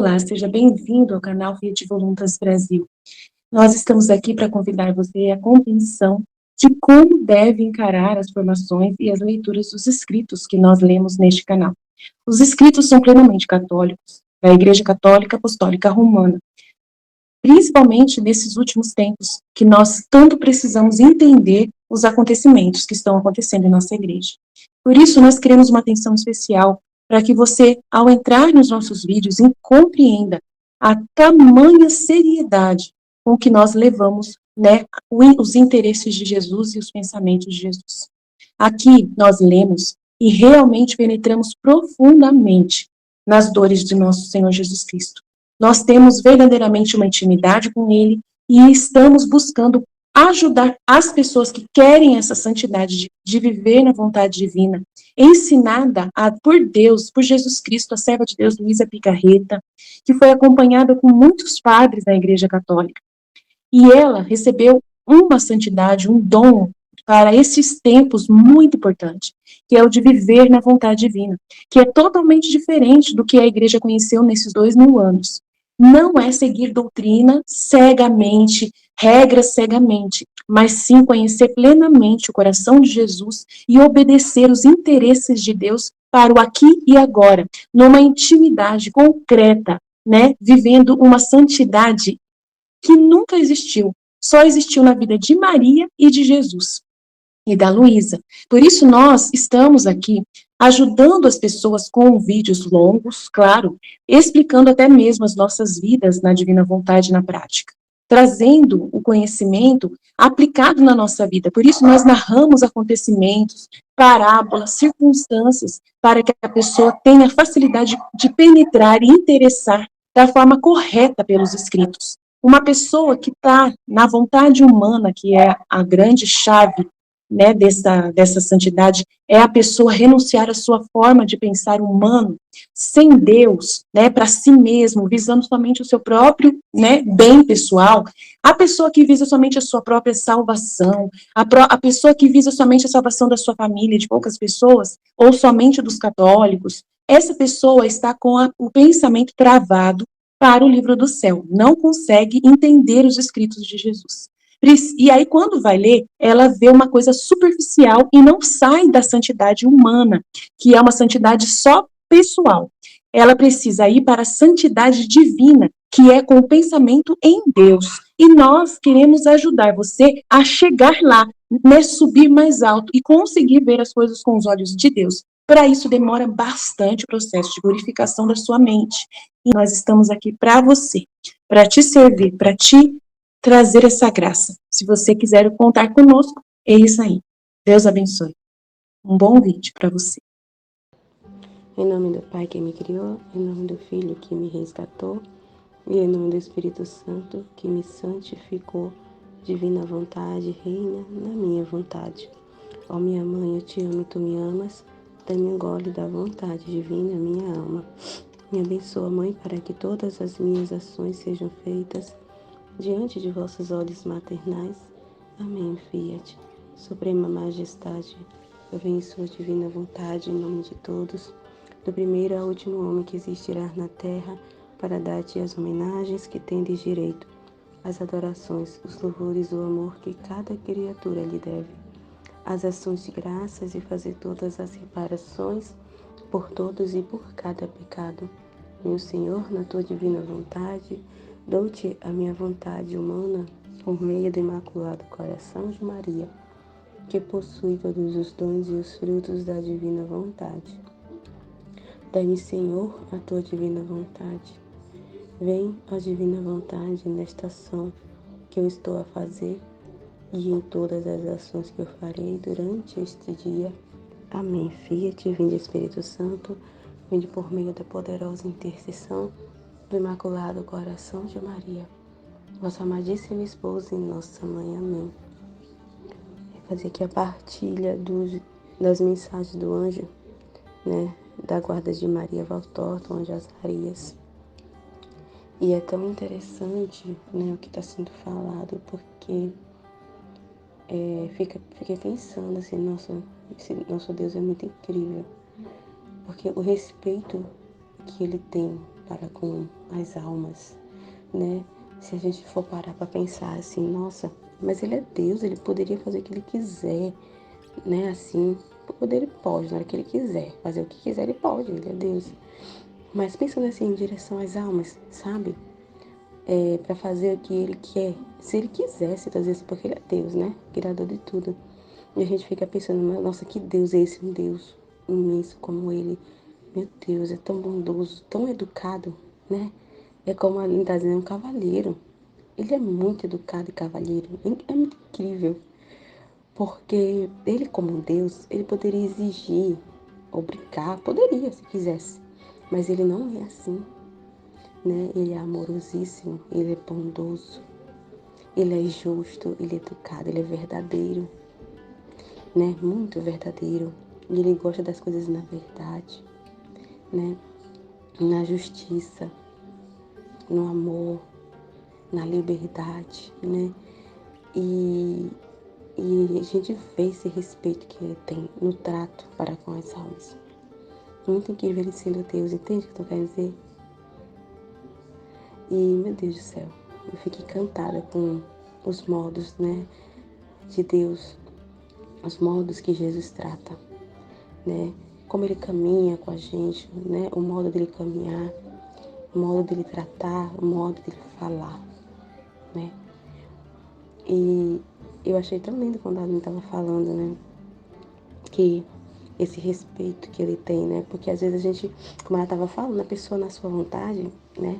Olá, seja bem-vindo ao canal Fiat Voluntas Brasil. Nós estamos aqui para convidar você à compreensão de como deve encarar as formações e as leituras dos escritos que nós lemos neste canal. Os escritos são plenamente católicos, da Igreja Católica Apostólica Romana, principalmente nesses últimos tempos, que nós tanto precisamos entender os acontecimentos que estão acontecendo em nossa igreja. Por isso, nós queremos uma atenção especial para que você, ao entrar nos nossos vídeos, compreenda a tamanha seriedade com que nós levamos, né, os interesses de Jesus e os pensamentos de Jesus. Aqui nós lemos e realmente penetramos profundamente nas dores de nosso Senhor Jesus Cristo. Nós temos verdadeiramente uma intimidade com Ele e estamos buscando ajudar as pessoas que querem essa santidade de viver na vontade divina, ensinada por Deus, por Jesus Cristo, a serva de Deus, Luísa Picarreta, que foi acompanhada com muitos padres da Igreja Católica. E ela recebeu uma santidade, um dom para esses tempos muito importante, que é o de viver na vontade divina, que é totalmente diferente do que a Igreja conheceu nesses 2000 anos. Não é seguir doutrina cegamente, regras cegamente, mas sim conhecer plenamente o coração de Jesus e obedecer os interesses de Deus para o aqui e agora, numa intimidade concreta, né, vivendo uma santidade que nunca existiu, só existiu na vida de Maria e de Jesus e da Luísa. Por isso nós estamos aqui ajudando as pessoas com vídeos longos, claro, explicando até mesmo as nossas vidas na divina vontade na prática, trazendo o conhecimento aplicado na nossa vida. Por isso nós narramos acontecimentos, parábolas, circunstâncias, para que a pessoa tenha facilidade de penetrar e interessar da forma correta pelos escritos. Uma pessoa que está na vontade humana, que é a grande chave, né, dessa santidade, é a pessoa renunciar à sua forma de pensar humano, sem Deus, né, para si mesmo, visando somente o seu próprio, né, bem pessoal. A pessoa que visa somente a sua própria salvação, a pessoa que visa somente a salvação da sua família, de poucas pessoas, ou somente dos católicos, essa pessoa está com o pensamento travado para o livro do céu, não consegue entender os escritos de Jesus. E aí, quando vai ler, ela vê uma coisa superficial e não sai da santidade humana, que é uma santidade só pessoal. Ela precisa ir para a santidade divina, que é com o pensamento em Deus. E nós queremos ajudar você a chegar lá, né, subir mais alto e conseguir ver as coisas com os olhos de Deus. Para isso, demora bastante o processo de purificação da sua mente. E nós estamos aqui para você, para te servir, para te trazer essa graça. Se você quiser contar conosco, é isso aí. Deus abençoe. Um bom vídeo para você. Em nome do Pai que me criou, em nome do Filho que me resgatou, e em nome do Espírito Santo que me santificou, divina vontade, reina na minha vontade. Ó minha mãe, eu te amo e tu me amas, dá-me um gole da vontade divina, minha alma. Me abençoa, Mãe, para que todas as minhas ações sejam feitas diante de vossos olhos maternais. Amém, Fiat. Suprema Majestade, eu venho em sua divina vontade, em nome de todos, do primeiro ao último homem que existirá na terra, para dar-te as homenagens que tendes direito, as adorações, os louvores, o amor que cada criatura lhe deve, as ações de graças e fazer todas as reparações por todos e por cada pecado. Meu Senhor, na tua divina vontade, dou-te a minha vontade humana por meio do Imaculado Coração de Maria, que possui todos os dons e os frutos da divina vontade. Dai-me, Senhor, a tua divina vontade. Vem, ó divina vontade, nesta ação que eu estou a fazer e em todas as ações que eu farei durante este dia. Amém. Fiat, vinde Espírito Santo, vinde por meio da poderosa intercessão do Imaculado Coração de Maria, vossa amadíssima esposa e nossa mãe. Amém. Vou fazer aqui a partilha das mensagens do anjo, né, da guarda de Maria Valtorta, anjo Azarias. E é tão interessante, né, o que está sendo falado, porque fiquei pensando assim, nosso Deus é muito incrível, porque o respeito que ele tem para com as almas, né? Se a gente for parar para pensar assim, nossa, mas ele é Deus, ele poderia fazer o que ele quiser, né? Assim, poder ele pode, na hora que ele quiser, fazer o que quiser ele pode, ele é Deus. Mas pensando assim em direção às almas, sabe? Para fazer o que ele quer, se ele quisesse fazer isso, porque ele é Deus, né? Criador de tudo. E a gente fica pensando, nossa, que Deus é esse? Um Deus imenso como ele. Meu Deus, é tão bondoso, tão educado, né? É como a Linda está dizendo, um cavalheiro. Ele é muito educado e cavalheiro. É muito incrível. Porque ele, como um Deus, ele poderia exigir, obrigar, poderia se quisesse. Mas ele não é assim, né? Ele é amorosíssimo, ele é bondoso, ele é justo, ele é educado, ele é verdadeiro, né? Muito verdadeiro. E ele gosta das coisas na verdade, né? Na justiça, no amor, na liberdade, né? E, e a gente vê esse respeito que ele tem no trato para com as almas. Muito incrível ele sendo Deus, entende o que eu tô querendo dizer? E, meu Deus do céu, eu fiquei encantada com os modos, né, de Deus, os modos que Jesus trata, né? Como ele caminha com a gente, né? O modo dele caminhar, o modo dele tratar, o modo dele falar, né? E eu achei tão lindo quando a Aline estava falando, né? Que esse respeito que ele tem, né? Porque às vezes a gente, como ela estava falando, a pessoa na sua vontade, né?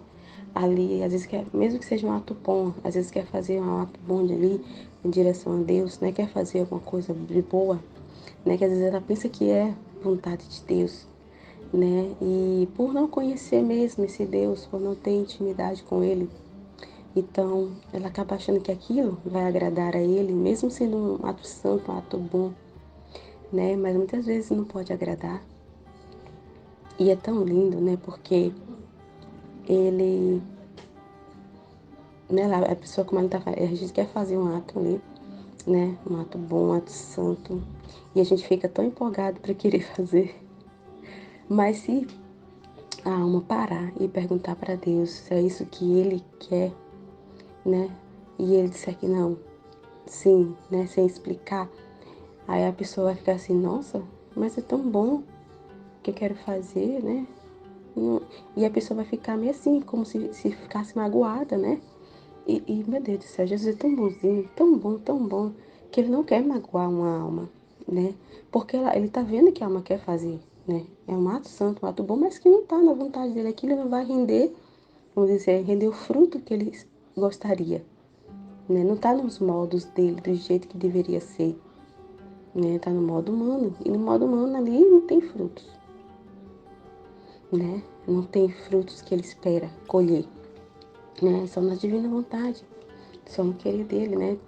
Ali, às vezes quer, mesmo que seja um ato bom, às vezes quer fazer um ato bom de ali, em direção a Deus, né? Quer fazer alguma coisa de boa, né? Que às vezes ela pensa que é vontade de Deus, né? E por não conhecer mesmo esse Deus, por não ter intimidade com Ele, então ela acaba achando que aquilo vai agradar a Ele, mesmo sendo um ato santo, um ato bom, né? Mas muitas vezes não pode agradar. E é tão lindo, né? Porque ele, né? A pessoa, como ela tá falando, a gente quer fazer um ato ali, né? Um ato bom, um ato santo. E a gente fica tão empolgado para querer fazer. Mas se a alma parar e perguntar para Deus se é isso que Ele quer, né? E Ele disser que não, sim, né? Sem explicar, aí a pessoa vai ficar assim, nossa, mas é tão bom que eu quero fazer, né? E a pessoa vai ficar meio assim, como se ficasse magoada, né? Meu Deus do céu, Jesus é tão bonzinho, tão bom, que ele não quer magoar uma alma, né? Porque ele tá vendo que a alma quer fazer, né? É um ato santo, um ato bom, mas que não tá na vontade dele. Aquilo não vai render, vamos dizer, render o fruto que ele gostaria, né? Não tá nos modos dele, do jeito que deveria ser, né? Tá no modo humano. E no modo humano ali não tem frutos, né? Não tem frutos que ele espera colher, né? Só na divina vontade, só no querer dele, né?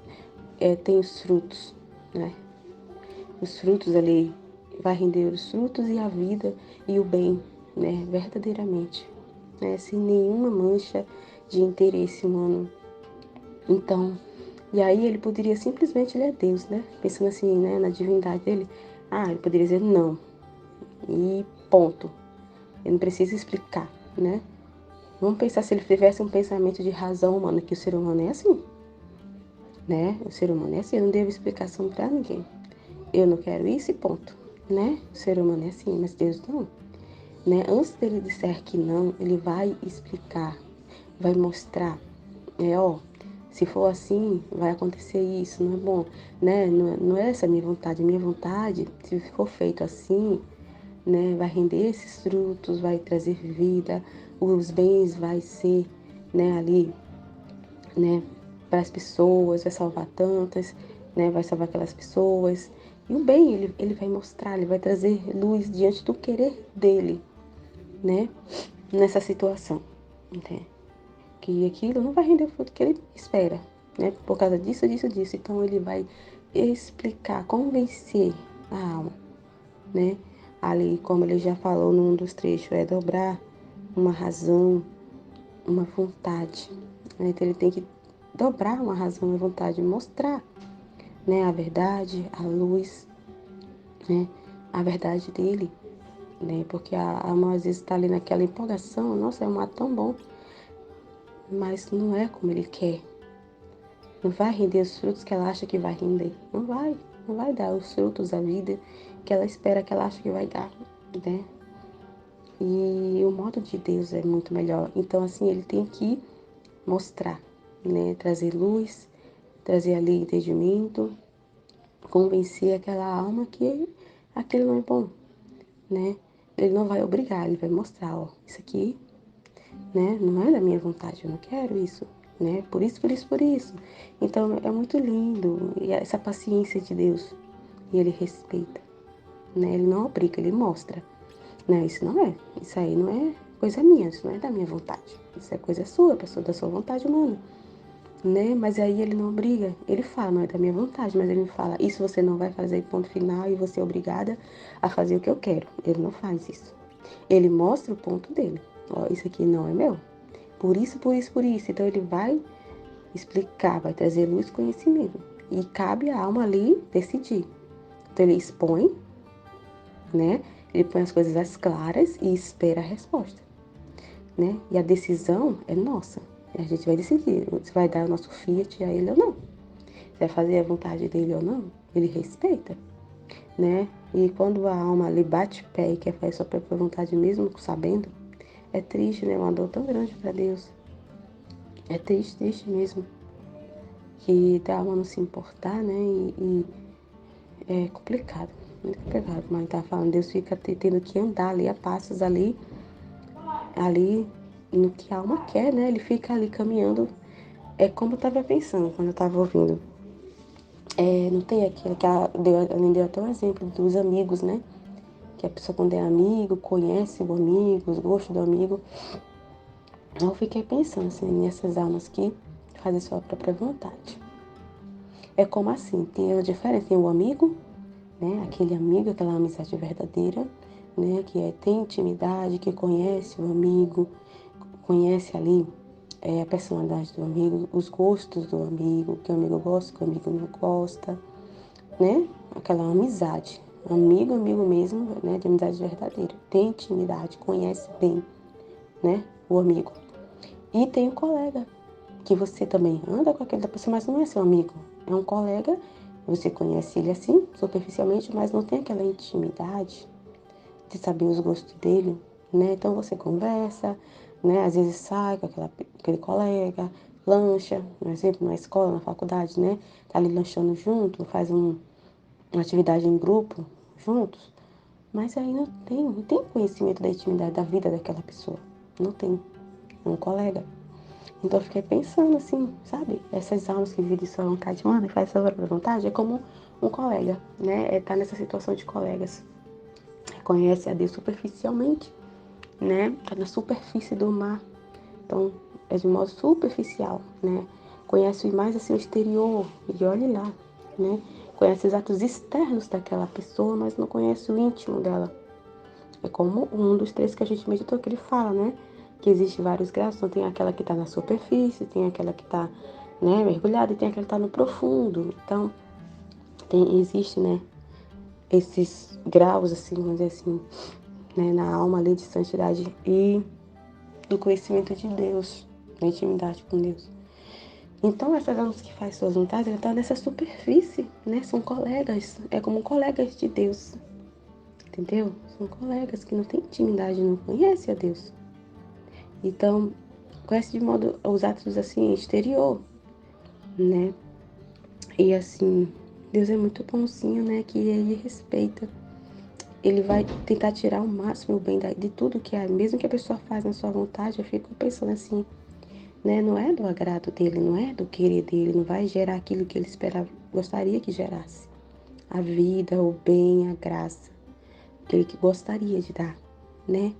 Tem os frutos, né? Os frutos ali, vai render os frutos e a vida e o bem, né? Verdadeiramente, né? Sem nenhuma mancha de interesse humano. Então, e aí ele poderia simplesmente, ele é Deus, né? Pensando assim, né? Na divindade dele. Ah, ele poderia dizer não. E ponto. Ele não precisa explicar, né? Vamos pensar se ele tivesse um pensamento de razão humana, que o ser humano é assim, né? O ser humano é assim, eu não devo explicação para ninguém. Eu não quero isso e ponto, né? O ser humano é assim, mas Deus não, né? Antes dele disser que não, ele vai explicar, vai mostrar, ó, se for assim, vai acontecer isso, não é bom, né? Não é essa a minha vontade, se for feito assim, né? Vai render esses frutos, vai trazer vida, os bens vai ser, né? Ali, né, para as pessoas, vai salvar tantas, né, vai salvar aquelas pessoas. E o bem, ele vai mostrar, ele vai trazer luz diante do querer dele, né, nessa situação, né, que aquilo não vai render o fruto que ele espera, né, por causa disso, disso, disso. Então ele vai explicar, convencer a alma, né, ali, como ele já falou num dos trechos, é dobrar uma razão, uma vontade, né, então ele tem que dobrar uma razão, uma vontade, mostrar, né, a verdade, a luz, né, a verdade dele, né? Porque a alma às vezes está ali naquela empolgação, nossa, é um ato tão bom, mas não é como ele quer. Não vai render os frutos que ela acha que vai render. Não vai dar os frutos da vida que ela espera, que ela acha que vai dar, né? E o modo de Deus é muito melhor. Então, assim, ele tem que mostrar, né? Trazer luz, trazer ali entendimento, convencer aquela alma que aquilo não é bom, né? Ele não vai obrigar, ele vai mostrar, ó, isso aqui, né? Não é da minha vontade, eu não quero isso, né? Por isso, por isso, por isso. Então, é muito lindo e essa paciência de Deus, e ele respeita, né? Ele não obriga, ele mostra. Não, isso aí não é coisa minha, isso não é da minha vontade. Isso é coisa sua, pessoa da sua vontade humana, né? Mas aí ele não obriga, ele fala, não é da minha vontade, mas ele me fala, isso você não vai fazer, ponto final, e você é obrigada a fazer o que eu quero. Ele não faz isso. Ele mostra o ponto dele. Ó, isso aqui não é meu. Por isso, por isso, por isso. Então ele vai explicar, vai trazer luz e conhecimento. E cabe à alma ali decidir. Então ele expõe, né? Ele põe as coisas às claras e espera a resposta, né? E a decisão é nossa. A gente vai decidir se vai dar o nosso fiat a ele ou não. Se vai fazer a vontade dele ou não. Ele respeita, né? E quando a alma ali bate pé e quer fazer sua própria vontade mesmo sabendo, é triste, né? Uma dor tão grande para Deus. É triste, triste mesmo. Que da alma não se importar, né? E é complicado. Muito complicado. Mas tá falando, Deus fica tendo que andar ali a passos ali no que a alma quer, né? Ele fica ali caminhando. É como eu tava pensando quando eu tava ouvindo. Não tem aquilo que a deu até um exemplo dos amigos, né? Que a pessoa quando é amigo, conhece o amigo, os gostos do amigo. Eu fiquei pensando assim, nessas almas que fazem sua própria vontade. É como assim, tem a diferença, tem o amigo, né? Aquele amigo, aquela amizade verdadeira, né? Que tem intimidade, que conhece o amigo, conhece ali a personalidade do amigo, os gostos do amigo, o que o amigo gosta, o que o amigo não gosta, né? Aquela amizade, amigo, amigo mesmo, né? De amizade verdadeira. Tem intimidade, conhece bem, né? O amigo. E tem o colega, que você também anda com aquela pessoa, mas não é seu amigo. É um colega, você conhece ele assim, superficialmente, mas não tem aquela intimidade de saber os gostos dele, né? Então você conversa, né? Às vezes sai com aquele colega, lancha, por exemplo, na escola, na faculdade, né? Tá ali lanchando junto, faz uma atividade em grupo juntos, mas aí não tem conhecimento da intimidade da vida daquela pessoa. Não tem. É um colega. Então eu fiquei pensando assim, sabe? Essas almas que vivem de sua vontade humana e fazem sua própria vontade é como um colega, né? Tá nessa situação de colegas. Conhece a Deus superficialmente, né? Tá na superfície do mar. Então, é de modo superficial, né? Conhece mais assim o exterior, e olhe lá, né? Conhece os atos externos daquela pessoa, mas não conhece o íntimo dela. É como um dos três que a gente meditou, que ele fala, né? Que existe vários graus, então tem aquela que está na superfície, tem aquela que está, né, mergulhada e tem aquela que está no profundo. Então, existe, né, esses graus, assim, vamos dizer assim, né, na alma ali de santidade e do conhecimento de Deus, da intimidade com Deus. Então, essas almas que fazem suas vontades, elas estão nessa superfície, né? São colegas, é como colegas de Deus, entendeu? São colegas que não têm intimidade, não conhecem a Deus. Então, conhece de modo os atos assim exterior, né? E assim, Deus é muito bonzinho, né? Que ele respeita. Ele vai tentar tirar o máximo o bem de tudo que é, mesmo que a pessoa faz na sua vontade, eu fico pensando assim, né? Não é do agrado dele, não é do querer dele, não vai gerar aquilo que ele esperava, gostaria que gerasse. A vida, o bem, a graça, aquele que gostaria de dar, né?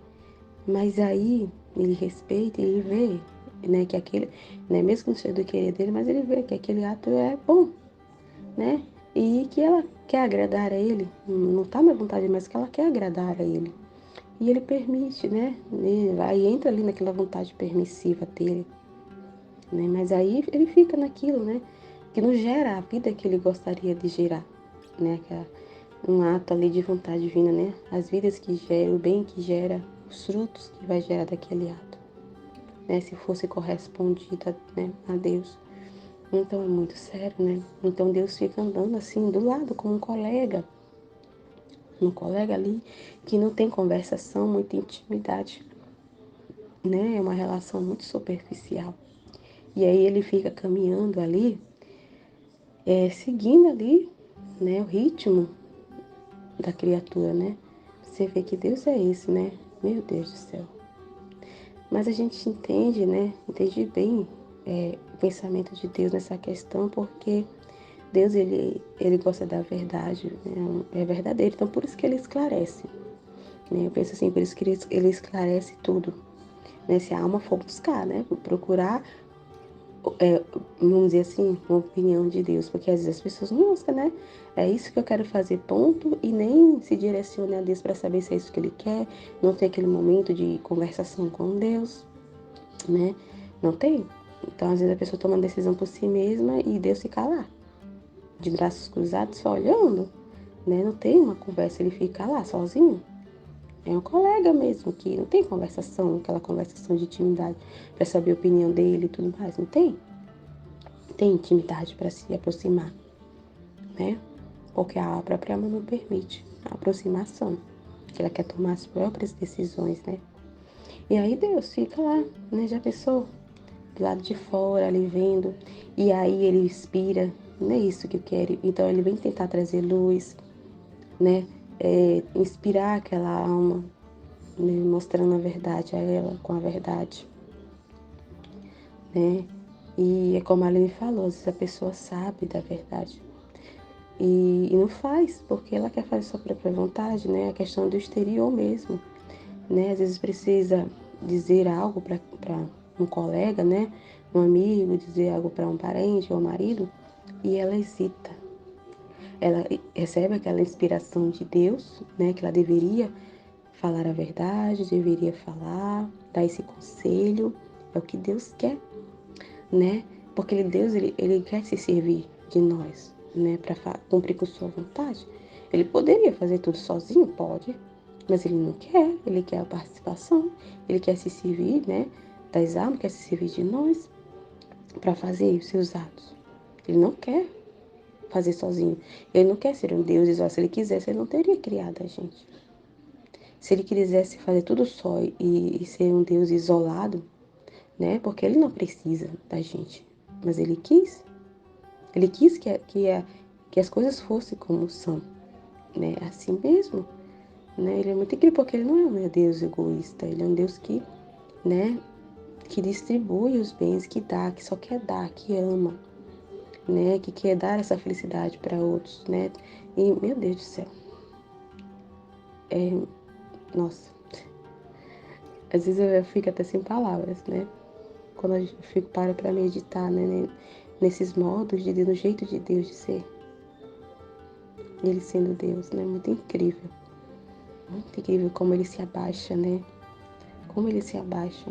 Mas aí ele respeita, ele vê, né, que aquele, né, mesmo que não seja do querer dele, mas ele vê que aquele ato é bom, né? E que ela quer agradar a ele, não tá na vontade, mas que ela quer agradar a ele. E ele permite, né? Ele vai e entra ali naquela vontade permissiva dele, né? Mas aí ele fica naquilo, né? Que não gera a vida que ele gostaria de gerar, né? um ato ali de vontade divina, né? As vidas que gera, o bem que gera, os frutos que vai gerar daquele ato, né? Se fosse correspondida, né, a Deus. Então é muito sério, né? Então Deus fica andando assim do lado como um colega ali que não tem conversação, muita intimidade, né? É uma relação muito superficial. E aí ele fica caminhando ali, seguindo ali, né, o ritmo da criatura, né? Você vê que Deus é esse, né? Meu Deus do céu. Mas a gente entende, né? Entende bem o pensamento de Deus nessa questão, porque Deus, ele gosta da verdade, né? É verdadeiro, então por isso que ele esclarece, né? Eu penso assim, por isso que ele esclarece tudo, né? Se a alma for buscar, né? Procurar, vamos dizer assim, uma opinião de Deus, porque às vezes as pessoas não buscam, né? É isso que eu quero fazer, ponto, e nem se direciona a Deus para saber se é isso que ele quer, não tem aquele momento de conversação com Deus, né? Não tem. Então, às vezes a pessoa toma uma decisão por si mesma e Deus fica lá, de braços cruzados, só olhando, né? Não tem uma conversa, ele fica lá sozinho. É um colega mesmo, que não tem conversação, aquela conversação de intimidade para saber a opinião dele e tudo mais. Não tem. Não tem intimidade para se aproximar, né? Porque a própria alma não permite a aproximação, que ela quer tomar as próprias decisões, né? E aí Deus fica lá, né? Já pensou? Do lado de fora, ali vendo, e aí ele inspira, não é isso que eu quero. Então ele vem tentar trazer luz, né? Inspirar aquela alma, né? Mostrando a verdade a ela, com a verdade, né? E é como a Aline falou, às vezes a pessoa sabe da verdade e não faz, porque ela quer fazer sua própria vontade, né? A questão do exterior mesmo, né? Às vezes precisa dizer algo para um colega, né? Um amigo, dizer algo para um parente ou um marido, e ela hesita. Ela recebe aquela inspiração de Deus, né? Que ela deveria falar a verdade, deveria falar, dar esse conselho. É o que Deus quer, né? Porque Deus, ele quer se servir de nós, né? Para cumprir com sua vontade. Ele poderia fazer tudo sozinho? Pode. Mas ele não quer, ele quer a participação, ele quer se servir, né? Das almas, quer se servir de nós para fazer os seus atos. Ele não quer fazer sozinho. Ele não quer ser um Deus isolado. Se ele quisesse, ele não teria criado a gente. Se ele quisesse fazer tudo só e ser um Deus isolado, né? Porque ele não precisa da gente. Mas ele quis. Ele quis que as coisas fossem como são, né? Assim mesmo, né? Ele é muito incrível porque ele não é um Deus egoísta. Ele é um Deus que, né? Que distribui os bens, que dá, que só quer dar, que ama, né? Que quer dar essa felicidade para outros, né? E, meu Deus do céu, nossa, às vezes eu fico até sem palavras, né? Quando eu fico para meditar, né? Nesses modos de Deus, no jeito de Deus de ser, ele sendo Deus, né? Muito incrível como ele se abaixa, né? Como ele se abaixa.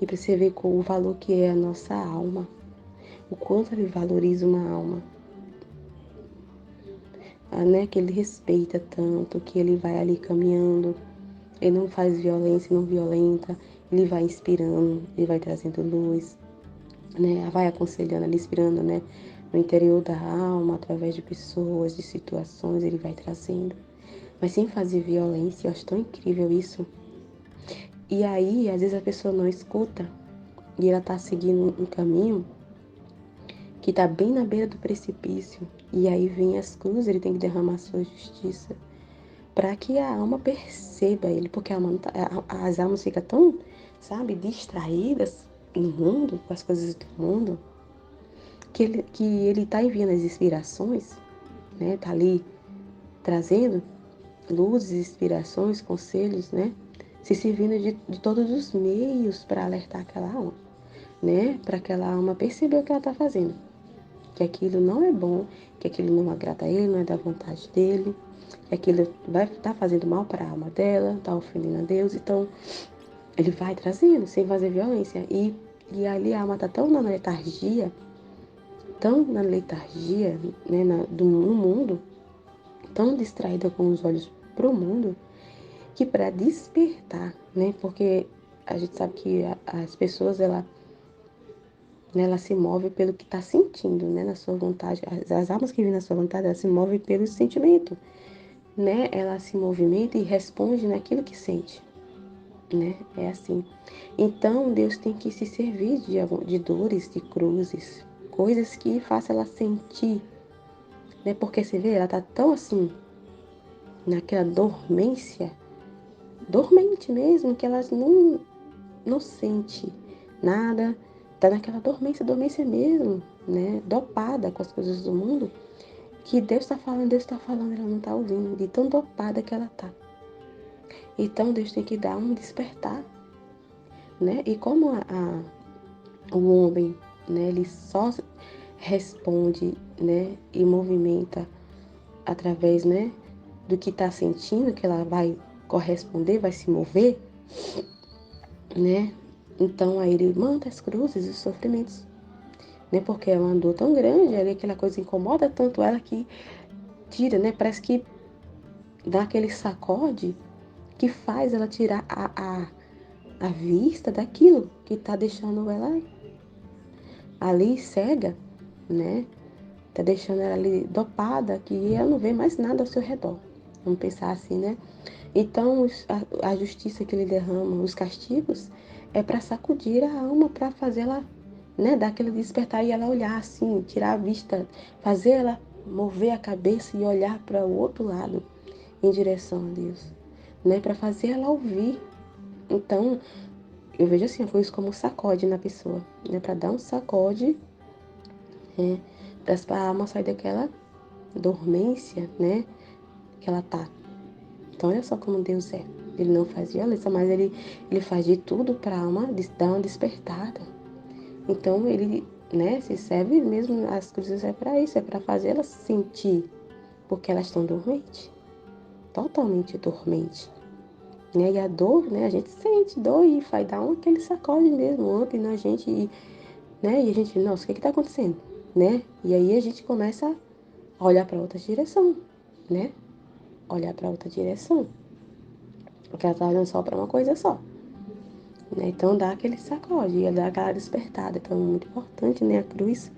E para você ver com o valor que é a nossa alma, o quanto ele valoriza uma alma. Né, que ele respeita tanto, que ele vai ali caminhando, ele não faz violência, não violenta, ele vai inspirando, ele vai trazendo luz, né, vai aconselhando ali, inspirando, né, no interior da alma, através de pessoas, de situações, ele vai trazendo, mas sem fazer violência. Eu acho tão incrível isso. E aí, às vezes a pessoa não escuta e ela tá seguindo um caminho que está bem na beira do precipício, e aí vem as cruzes, ele tem que derramar sua justiça, para que a alma perceba ele, porque a alma não tá, as almas ficam tão, sabe, distraídas no mundo, com as coisas do mundo, que ele tá enviando as inspirações, né, tá ali trazendo luzes, inspirações, conselhos, né, se servindo de todos os meios para alertar aquela alma, né, para aquela alma perceber o que ela está fazendo, que aquilo não é bom, que aquilo não agrada a ele, não é da vontade dele, que aquilo vai estar fazendo mal para a alma dela, está ofendendo a Deus. Então, ele vai trazendo, sem fazer violência. E ali a alma está tão na letargia, né, no mundo, tão distraída com os olhos para o mundo, que para despertar, né? Porque a gente sabe que as pessoas, ela se move pelo que está sentindo, né? Na sua vontade. As almas que vivem na sua vontade, ela se move pelo sentimento, né? Ela se movimenta e responde naquilo que sente, né? É assim. Então, Deus tem que se servir de dores, de cruzes, coisas que façam ela sentir, né? Porque você vê, ela tá tão assim, naquela dormência, dormente mesmo, que ela não sente nada, tá naquela dormência mesmo, né? Dopada com as coisas do mundo, que Deus tá falando, ela não tá ouvindo, de tão dopada que ela tá. Então, Deus tem que dar um despertar, né? E como o homem, né, ele só responde, né, e movimenta através, né, do que está sentindo, que ela vai corresponder, vai se mover, né? Então aí ele manda as cruzes e os sofrimentos, né? Porque é uma dor tão grande, ali aquela coisa incomoda tanto ela que tira, né? Parece que dá aquele sacode que faz ela tirar a vista daquilo que está deixando ela ali cega, né? Tá deixando ela ali dopada, que ela não vê mais nada ao seu redor. Vamos pensar assim, né? Então, a justiça que ele derrama, os castigos, é para sacudir a alma, para fazê-la, né, dar aquele despertar e ela olhar assim, tirar a vista, fazer ela mover a cabeça e olhar para o outro lado, em direção a Deus, né, para fazer ela ouvir. Então, eu vejo assim, foi isso como um sacode na pessoa, né, para dar um sacode, né, para a alma sair daquela dormência, né, que ela tá. Então, olha só como Deus é. Ele não faz violência, mas ele faz de tudo para a alma dar uma despertada. Então, ele, né, se serve mesmo, as cruzes é para isso, é para fazer elas sentir, porque elas estão dormentes, totalmente dormentes. Né? E a dor, né, a gente sente dor e vai dar aquele sacode mesmo, ontem na gente, né, e a gente, nossa, o que está acontecendo? Né? E aí a gente começa a olhar para outra direção, né? Olhar para outra direção. Porque ela tá olhando só para uma coisa só. Né? Então dá aquele sacode, dá aquela despertada. Então é muito importante, né, a cruz,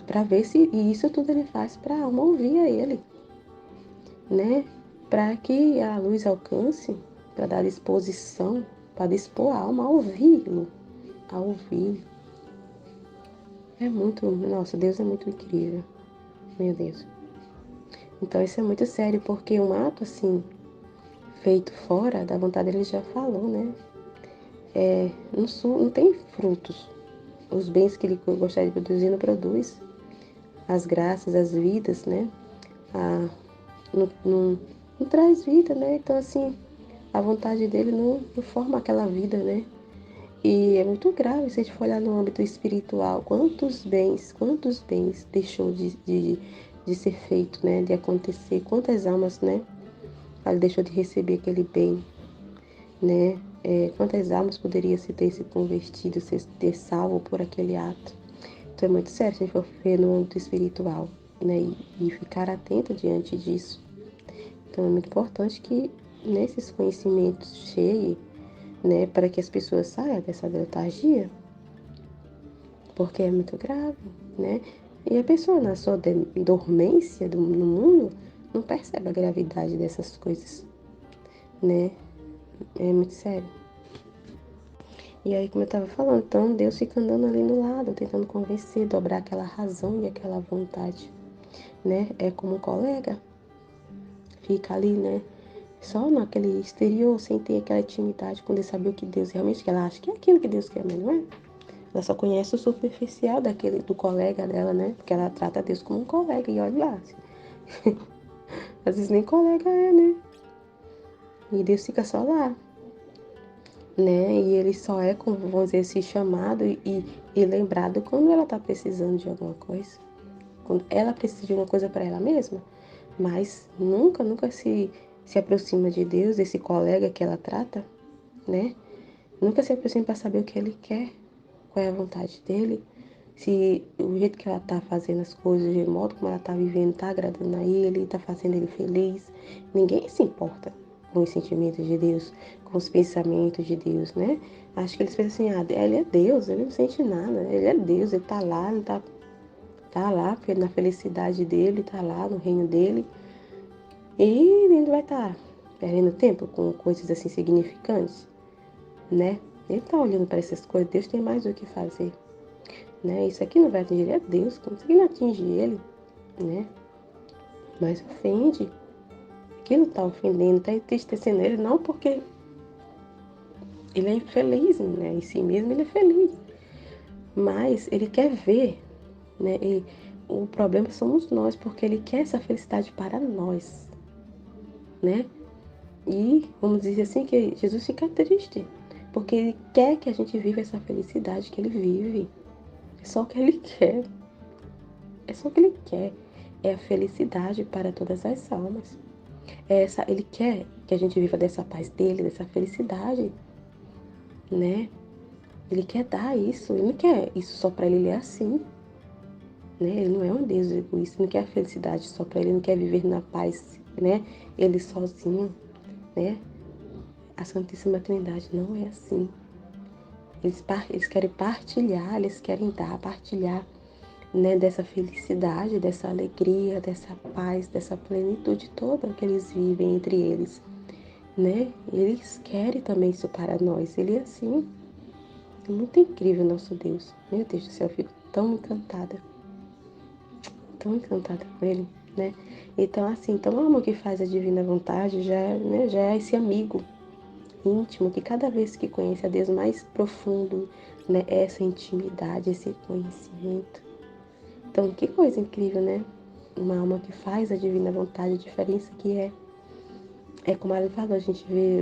para ver se. E isso tudo ele faz para a alma ouvir a ele, né? Para que a luz alcance, para dar disposição, para dispor a alma a ouvi-lo, a ouvir. É muito. Nossa, Deus é muito incrível. Meu Deus. Então isso é muito sério, porque um ato assim, feito fora da vontade, ele já falou, né? Não tem frutos. Os bens que ele gostaria de produzir não produz. As graças, as vidas, né? A, não traz vida, né? Então, assim, a vontade dele não forma aquela vida, né? E é muito grave se a gente for olhar no âmbito espiritual. Quantos bens deixou de ser feito, né? De acontecer. Quantas almas, né? Ele deixou de receber aquele bem, né? Quantas almas poderia ter se convertido, ter salvo por aquele ato. Então é muito sério se a gente for ver no âmbito espiritual, né? E ficar atento diante disso. Então é muito importante que nesses conhecimentos cheguem, né? Para que as pessoas saiam dessa letargia, porque é muito grave, né? E a pessoa na sua dormência no mundo não percebe a gravidade dessas coisas, né? É muito sério. E aí, como eu estava falando, então Deus fica andando ali do lado, tentando convencer, dobrar aquela razão e aquela vontade, né? É como um colega, fica ali, né? Só naquele exterior, sem ter aquela intimidade, quando ele sabe o que Deus realmente quer. Ela acha que é aquilo que Deus quer, mas não é. Ela só conhece o superficial do colega dela, né? Porque ela trata Deus como um colega, e olha lá. Às vezes nem colega é, né? E Deus fica só lá, né? E ele só é, como vamos dizer assim, chamado e lembrado quando ela tá precisando de alguma coisa. Quando ela precisa de uma coisa para ela mesma, mas nunca se aproxima de Deus, desse colega que ela trata, né? Nunca se aproxima para saber o que ele quer, qual é a vontade dele, Se o jeito que ela tá fazendo as coisas, o modo como ela tá vivendo, tá agradando a ele, tá fazendo ele feliz. Ninguém se importa com os sentimentos de Deus, com os pensamentos de Deus, né? Acho que eles pensam assim, ele é Deus, ele não sente nada, ele é Deus, ele tá lá, ele tá lá na felicidade dele, tá lá no reino dele. E ele vai estar perdendo tempo com coisas assim significantes, né? Ele tá olhando para essas coisas, Deus tem mais o que fazer, né? Isso aqui não vai atingir, é Deus, como isso aqui não atinge ele, né? Mas ofende, aquilo tá ofendendo, tá entristecendo ele, não porque ele é infeliz, né? Em si mesmo ele é feliz, mas ele quer ver, né? E o problema somos nós, porque ele quer essa felicidade para nós, né? E vamos dizer assim que Jesus fica triste, porque ele quer que a gente viva essa felicidade que ele vive. É só o que ele quer. É só o que ele quer. É a felicidade para todas as almas. Ele quer que a gente viva dessa paz dele, dessa felicidade, né? Ele quer dar isso. Ele não quer isso só para ele, ele é assim, né? Ele não é um Deus egoísta, não quer a felicidade só para ele, não quer viver na paz, né? Ele sozinho, né? A Santíssima Trindade não é assim. Eles querem partilhar, eles querem dar, partilhar, né, dessa felicidade, dessa alegria, dessa paz, dessa plenitude toda que eles vivem entre eles, né? Eles querem também isso para nós. Ele é assim. É muito incrível o nosso Deus. Meu Deus do céu, eu fico tão encantada com ele, né? Então, assim, então o amor que faz a divina vontade né, já é esse amigo íntimo que cada vez que conhece a Deus mais profundo, né, essa intimidade, esse conhecimento. Então, que coisa incrível, né? Uma alma que faz a divina vontade, a diferença que é como ela falou, a gente vê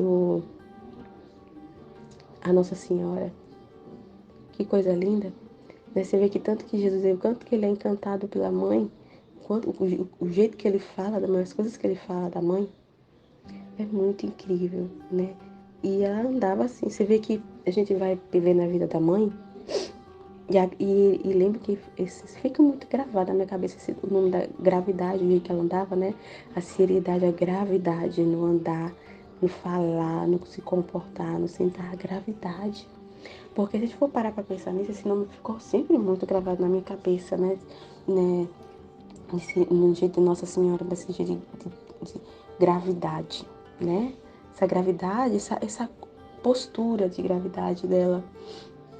a Nossa Senhora, que coisa linda, né? Você vê que tanto que Jesus, o quanto que ele é encantado pela mãe, o jeito que ele fala da mãe, as coisas que ele fala da mãe, é muito incrível, né? E ela andava assim, você vê que a gente vai viver na vida da mãe, e lembro que fica muito gravado na minha cabeça o nome da gravidade, o jeito que ela andava, né? A seriedade, a gravidade no andar, no falar, no se comportar, no sentar, a gravidade. Porque se a gente for parar para pensar nisso, esse nome ficou sempre muito gravado na minha cabeça, né? No jeito de Nossa Senhora, desse jeito de gravidade, né? Essa gravidade, essa postura de gravidade dela,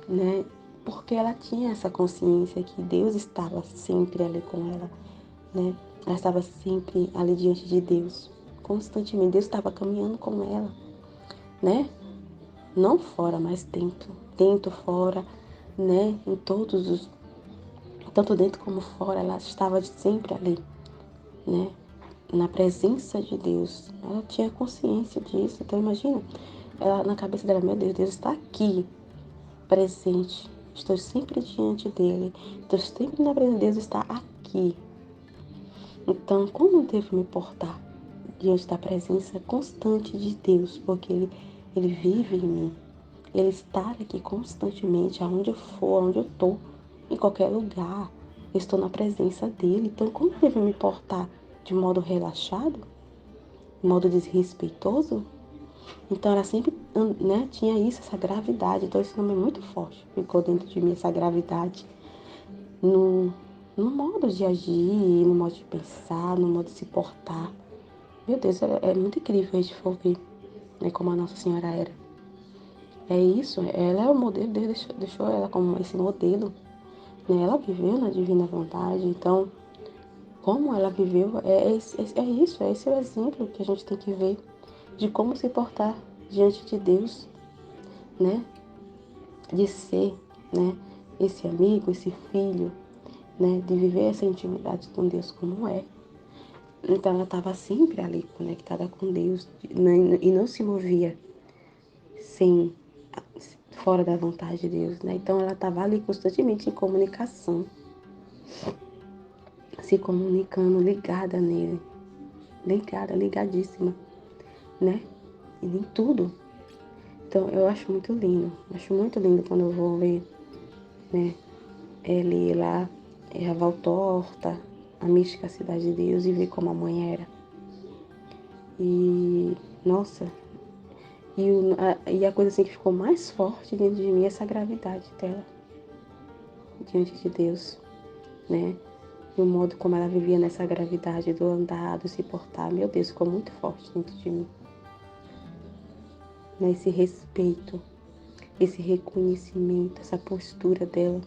né? Porque ela tinha essa consciência que Deus estava sempre ali com ela, né? Ela estava sempre ali diante de Deus, constantemente. Deus estava caminhando com ela, né? Não fora, mas dentro, fora, né? Em todos os, tanto dentro como fora, ela estava sempre ali, né? Na presença de Deus. Ela tinha consciência disso. Então imagina, ela na cabeça dela, meu Deus, Deus está aqui, presente. Estou sempre diante dele. Estou sempre na presença de Deus, está aqui. Então, como devo me portar diante da presença constante de Deus? Porque ele vive em mim. Ele está aqui constantemente, aonde eu for, aonde eu estou, em qualquer lugar. Eu estou na presença dele. Então, como devo me portar? De modo relaxado? De modo desrespeitoso? Então, ela sempre, né, tinha isso, essa gravidade. Então, esse nome é muito forte. Ficou dentro de mim essa gravidade. No, no modo de agir, no modo de pensar, no modo de se portar. Meu Deus, é muito incrível a gente for ver, né, como a Nossa Senhora era. É isso, ela é o modelo, Deus deixou ela como esse modelo, né? Ela viveu na divina vontade, então, como ela viveu, é esse o exemplo que a gente tem que ver de como se portar diante de Deus, né? De ser, né? Esse amigo, esse filho, né? De viver essa intimidade com Deus como é. Então ela estava sempre ali conectada com Deus e não se movia sem fora da vontade de Deus, né? Então ela estava ali constantemente em comunicação, se comunicando, ligada nele, ligadíssima, né? E em tudo. Então eu acho muito lindo quando eu vou ver, né? ler lá a Valtorta, a mística Cidade de Deus, e ver como a mãe era. E, nossa, e a coisa assim que ficou mais forte dentro de mim é essa gravidade dela diante de Deus, né? E o modo como ela vivia nessa gravidade do andar, do se portar, meu Deus, ficou muito forte dentro de mim. Né? Esse respeito, esse reconhecimento, essa postura dela,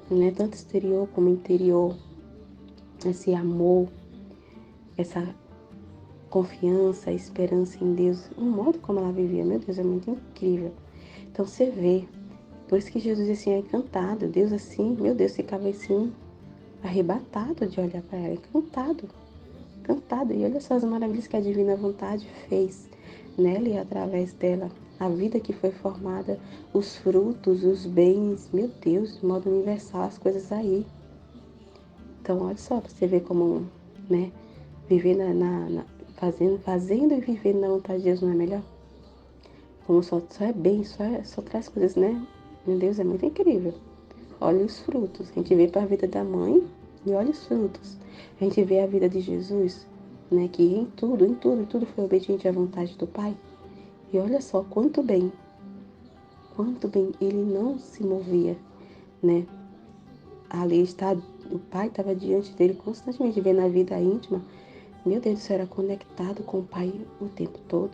né? Tanto exterior como interior, esse amor, essa confiança, esperança em Deus, o modo como ela vivia, meu Deus, é muito incrível. Então você vê, por isso que Jesus assim é encantado, Deus assim, meu Deus, ficava assim arrebatado de olhar para ela, encantado, encantado. E olha só as maravilhas que a divina vontade fez nela e através dela, a vida que foi formada, os frutos, os bens, meu Deus, de modo universal, as coisas aí. Então olha só, pra você ver como, né, viver fazendo e vivendo na vontade de Deus não é melhor? Como só é bem, só traz coisas, né? Meu Deus, é muito incrível. Olha os frutos. A gente vê para a vida da mãe e olha os frutos. A gente vê a vida de Jesus, né? Que em tudo foi obediente à vontade do Pai. E olha só quanto bem ele não se movia, né? Ali está, o Pai estava diante dele constantemente, vendo a vida íntima. Meu Deus, isso era conectado com o Pai o tempo todo.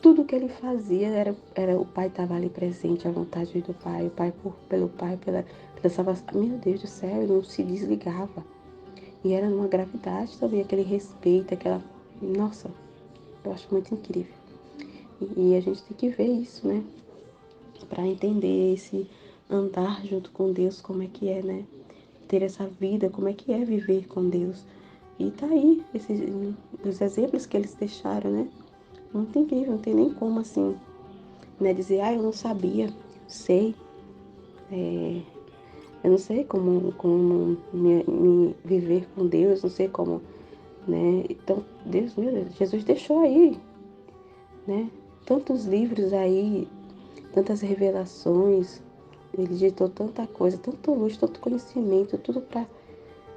Tudo que ele fazia era o Pai estava ali presente, a vontade do Pai, o Pai pelo Pai, pela salvação. Meu Deus do céu, ele não se desligava. E era numa gravidade também, aquele respeito, aquela. Nossa, eu acho muito incrível. E a gente tem que ver isso, né? Para entender esse andar junto com Deus, como é que é, né? Ter essa vida, como é que é viver com Deus. E tá aí, os exemplos que eles deixaram, né? Muito incrível, não tem nem como assim, né? Dizer, eu não sabia, sei, eu não sei como me viver com Deus, não sei como, né? Então, Deus, meu Deus, Jesus deixou aí, né? Tantos livros aí, tantas revelações, ele ditou tanta coisa, tanto luz, tanto conhecimento, tudo para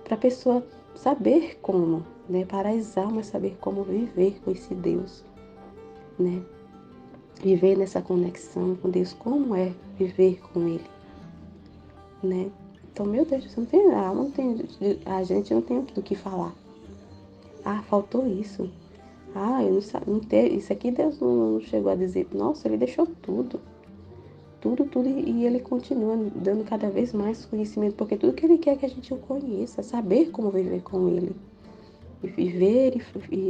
a pessoa saber como, né? Para as almas saber como viver com esse Deus, né? Viver nessa conexão com Deus, como é viver com Ele, né? Então, meu Deus, você não tem, a gente não tem do que falar. Ah, faltou isso. Ah, eu não sabia, não teve, isso aqui Deus não chegou a dizer. Nossa, Ele deixou tudo, e Ele continua dando cada vez mais conhecimento, porque tudo que Ele quer é que a gente o conheça, saber como viver com Ele. E viver,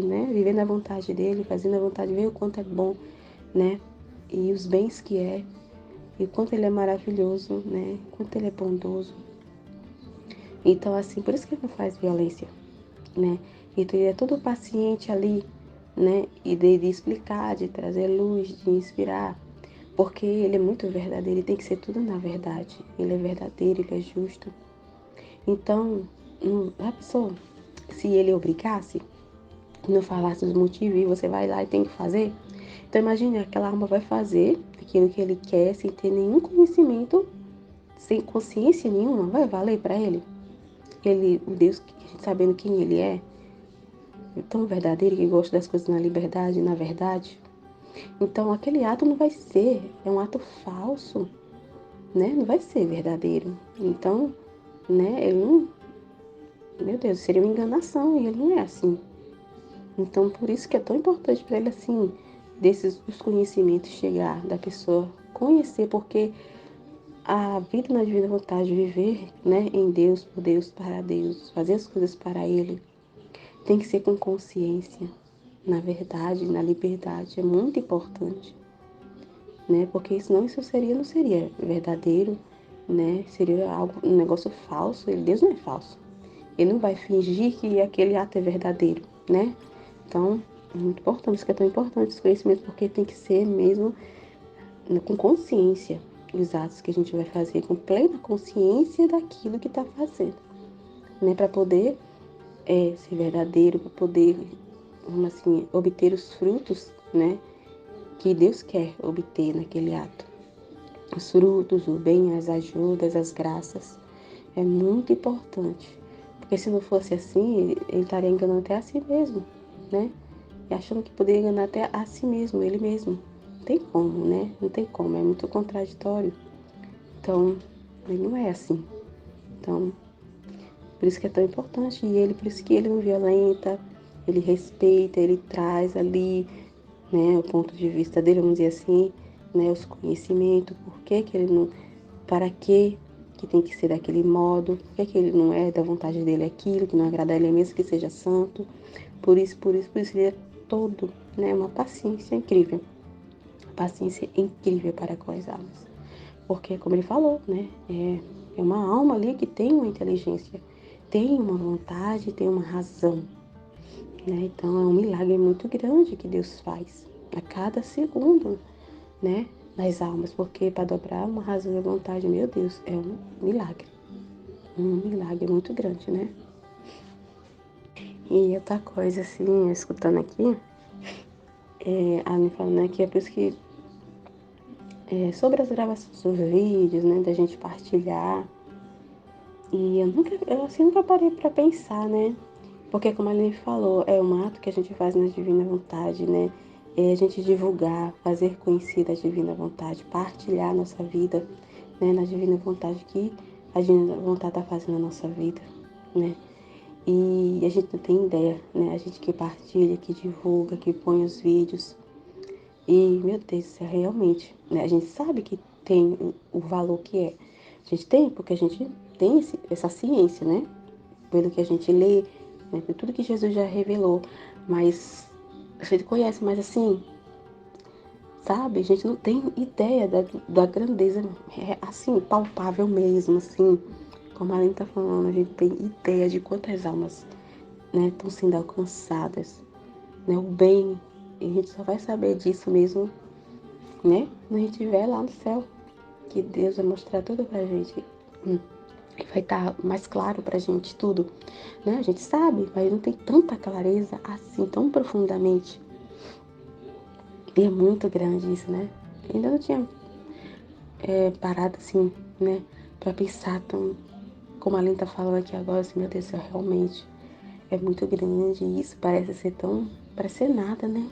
né, viver na vontade dEle, fazendo a vontade, ver o quanto é bom, né, e os bens que é, e o quanto Ele é maravilhoso, né, o quanto Ele é bondoso. Então, assim, por isso que Ele não faz violência, né, então Ele é todo paciente ali, né, e de explicar, de trazer luz, de inspirar, porque Ele é muito verdadeiro, ele tem que ser tudo na verdade. Ele é verdadeiro, Ele é justo. Então, a pessoa, se Ele obrigasse, não falasse os motivos e você vai lá e tem que fazer, então imagine, aquela alma vai fazer aquilo que Ele quer sem ter nenhum conhecimento, sem consciência nenhuma, vai valer para Ele? Ele, o Deus, sabendo quem Ele é, tão verdadeiro, que gosta das coisas na liberdade, na verdade. Então, aquele ato não vai ser, é um ato falso, né? Não vai ser verdadeiro. Então, né? Ele não, meu Deus, seria uma enganação e ele não é assim. Então, por isso que é tão importante para ele assim, os conhecimentos chegar da pessoa conhecer, porque a vida na divina vontade, viver, né, em Deus, por Deus, para Deus, fazer as coisas para Ele, tem que ser com consciência, na verdade, na liberdade, é muito importante, né? Porque senão isso não seria verdadeiro, né? Seria um negócio falso. Deus não é falso. Ele não vai fingir que aquele ato é verdadeiro, né? Então, é muito importante, por isso que é tão importante esse conhecimento, porque tem que ser mesmo com consciência os atos que a gente vai fazer, com plena consciência daquilo que está fazendo, né? Para poder ser verdadeiro, para poder, assim, obter os frutos, né? Que Deus quer obter naquele ato. os frutos, o bem, as ajudas, as graças. É muito importante. Porque se não fosse assim, ele estaria enganando até a si mesmo, né? E achando que poderia enganar até a si mesmo, ele mesmo. Não tem como, né? Não tem como, é muito contraditório. Então, ele não é assim. Então, por isso que é tão importante. E ele, por isso que ele não violenta, ele respeita, ele traz ali, né, o ponto de vista dele, vamos dizer assim, né, os conhecimentos, por que que ele não, para que tem que ser daquele modo, por que ele não é da vontade dele aquilo, que não agrada a ele mesmo que seja santo. Por isso ele é todo, né, uma paciência incrível. Paciência incrível para com as almas. Porque, como ele falou, né, é uma alma ali que tem uma inteligência, tem uma vontade, tem uma razão, né? Então, é um milagre muito grande que Deus faz a cada segundo, né, nas almas. Porque para dobrar uma razão e vontade, meu Deus, é um milagre muito grande, né? E outra coisa, assim, escutando aqui, a me falando aqui, é por isso que sobre as gravações dos vídeos, né, da gente partilhar. E eu assim nunca parei para pensar, né? Porque como a Aline falou, é um ato que a gente faz na divina vontade, né? É a gente divulgar, fazer conhecida a divina vontade, partilhar a nossa vida, né, na divina vontade que a divina vontade está fazendo na nossa vida, né? E a gente não tem ideia, né? A gente que partilha, que divulga, que põe os vídeos. E, meu Deus, é realmente, né? A gente sabe que tem o valor que é. A gente tem, porque a gente tem essa ciência, né? Pelo que a gente lê, né? Por tudo que Jesus já revelou. Mas a gente conhece, mas assim, sabe? A gente não tem ideia da grandeza, assim, palpável mesmo, assim. Como a Aline tá falando, a gente tem ideia de quantas almas, né, estão sendo alcançadas, né? O bem, e a gente só vai saber disso mesmo, né? Quando a gente estiver lá no céu, que Deus vai mostrar tudo pra gente. E vai estar mais claro pra gente tudo, né? A gente sabe, mas não tem tanta clareza assim, tão profundamente. E é muito grande isso, né? Eu ainda não tinha parado assim, né? Pra pensar tão, como a Aline tá falando aqui agora, assim, meu Deus, realmente é muito grande isso, parece ser tão, parece ser nada, né?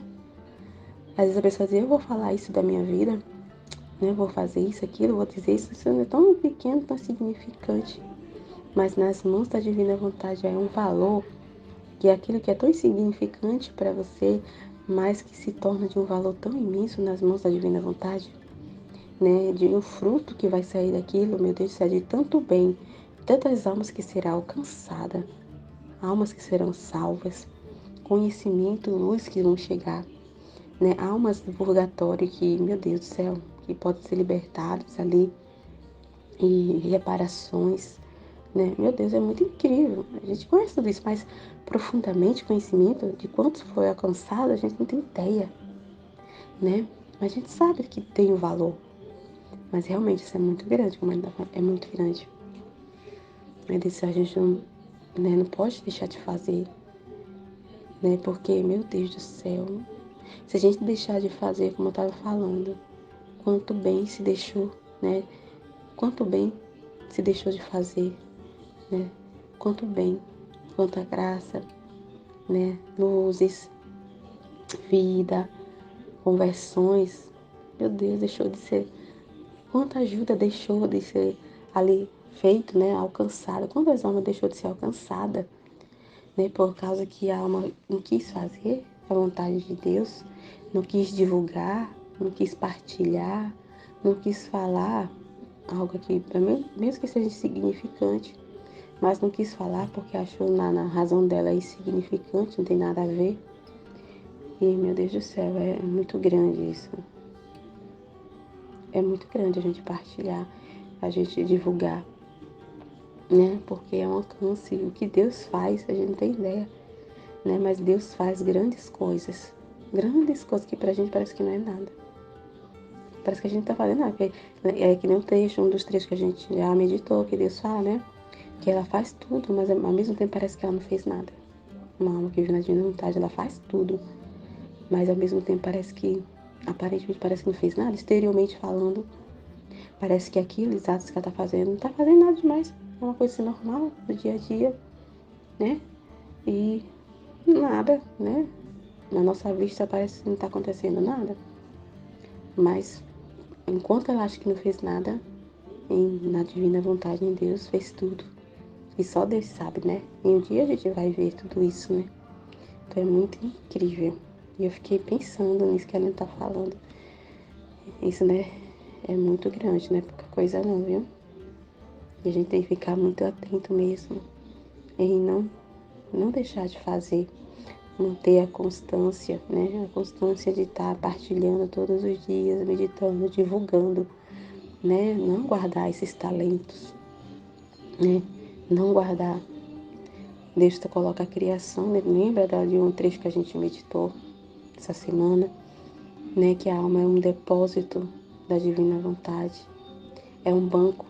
Às vezes a pessoa diz, eu vou falar isso da minha vida, né? Vou fazer isso, aquilo, vou dizer isso é tão pequeno, tão insignificante. Mas nas mãos da divina vontade é um valor que é aquilo que é tão insignificante para você, mas que se torna de um valor tão imenso nas mãos da divina vontade, né? De um fruto que vai sair daquilo, meu Deus, é de tanto bem, tantas almas que serão alcançadas, almas que serão salvas, conhecimento, luz que vão chegar, né? Almas do purgatório que, meu Deus do céu, que podem ser libertados ali e reparações, né? Meu Deus, é muito incrível. A gente conhece tudo isso, mas profundamente conhecimento de quanto foi alcançado, a gente não tem ideia, né? Mas a gente sabe que tem o valor. Mas realmente isso é muito grande, como ainda é muito grande. É disso a gente não, né, não pode deixar de fazer, né? Porque, meu Deus do céu, se a gente deixar de fazer, como eu estava falando, quanto bem se deixou, né? Quanto bem se deixou de fazer, né? Quanto bem, quanta graça, né? Luzes, vida, conversões. Meu Deus, deixou de ser. Quanta ajuda deixou de ser ali feito, né? Alcançada. Quantas almas deixou de ser alcançada, né? Por causa que a alma não quis fazer a vontade de Deus, não quis divulgar, não quis partilhar, não quis falar algo que, para mim, mesmo que seja insignificante, mas não quis falar porque achou na razão dela insignificante, não tem nada a ver. E, meu Deus do céu, é muito grande isso. É muito grande a gente partilhar, a gente divulgar, né? Porque é um alcance. O que Deus faz, a gente não tem ideia, né? Mas Deus faz grandes coisas. Grandes coisas que pra gente parece que não é nada. Parece que a gente tá fazendo nada. Porque é que nem um trecho, um dos trechos que a gente já meditou, que Deus fala, né? Que ela faz tudo, mas ao mesmo tempo parece que ela não fez nada. Uma alma que vive na divina vontade, ela faz tudo. Mas ao mesmo tempo parece que, aparentemente parece que não fez nada, exteriormente falando. Parece que aquilo, os atos que ela está fazendo, não está fazendo nada demais. É uma coisa assim, normal, do dia a dia, né? E nada, né? Na nossa vista parece que não está acontecendo nada. Mas enquanto ela acha que não fez nada, na divina vontade de Deus fez tudo. E só Deus sabe, né? E um dia a gente vai ver tudo isso, né? Então é muito incrível. E eu fiquei pensando nisso que ela está falando. Isso, né? É muito grande, né? Pouca coisa não, viu? E a gente tem que ficar muito atento mesmo. Em não deixar de fazer. Manter a constância, né? A constância de estar partilhando todos os dias, meditando, divulgando, né? Não guardar esses talentos, né? Não guardar. Deus coloca a criação, né? Lembra de um trecho que a gente meditou essa semana, né? Que a alma é um depósito da divina vontade. É um banco,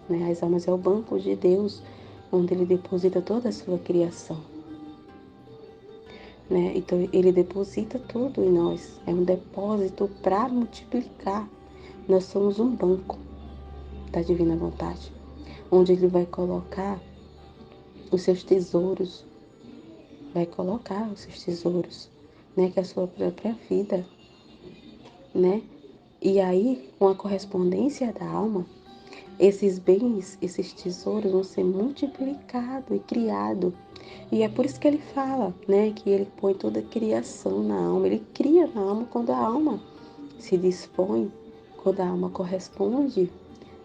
né? As almas é o banco de Deus, onde Ele deposita toda a sua criação, né? Então Ele deposita tudo em nós. É um depósito para multiplicar. Nós somos um banco da divina vontade, onde Ele vai colocar os seus tesouros, né? Que é a sua própria vida, né? E aí, com a correspondência da alma, esses bens, esses tesouros vão ser multiplicados e criados. E é por isso que ele fala, né? Que ele põe toda a criação na alma. Ele cria na alma quando a alma se dispõe, quando a alma corresponde.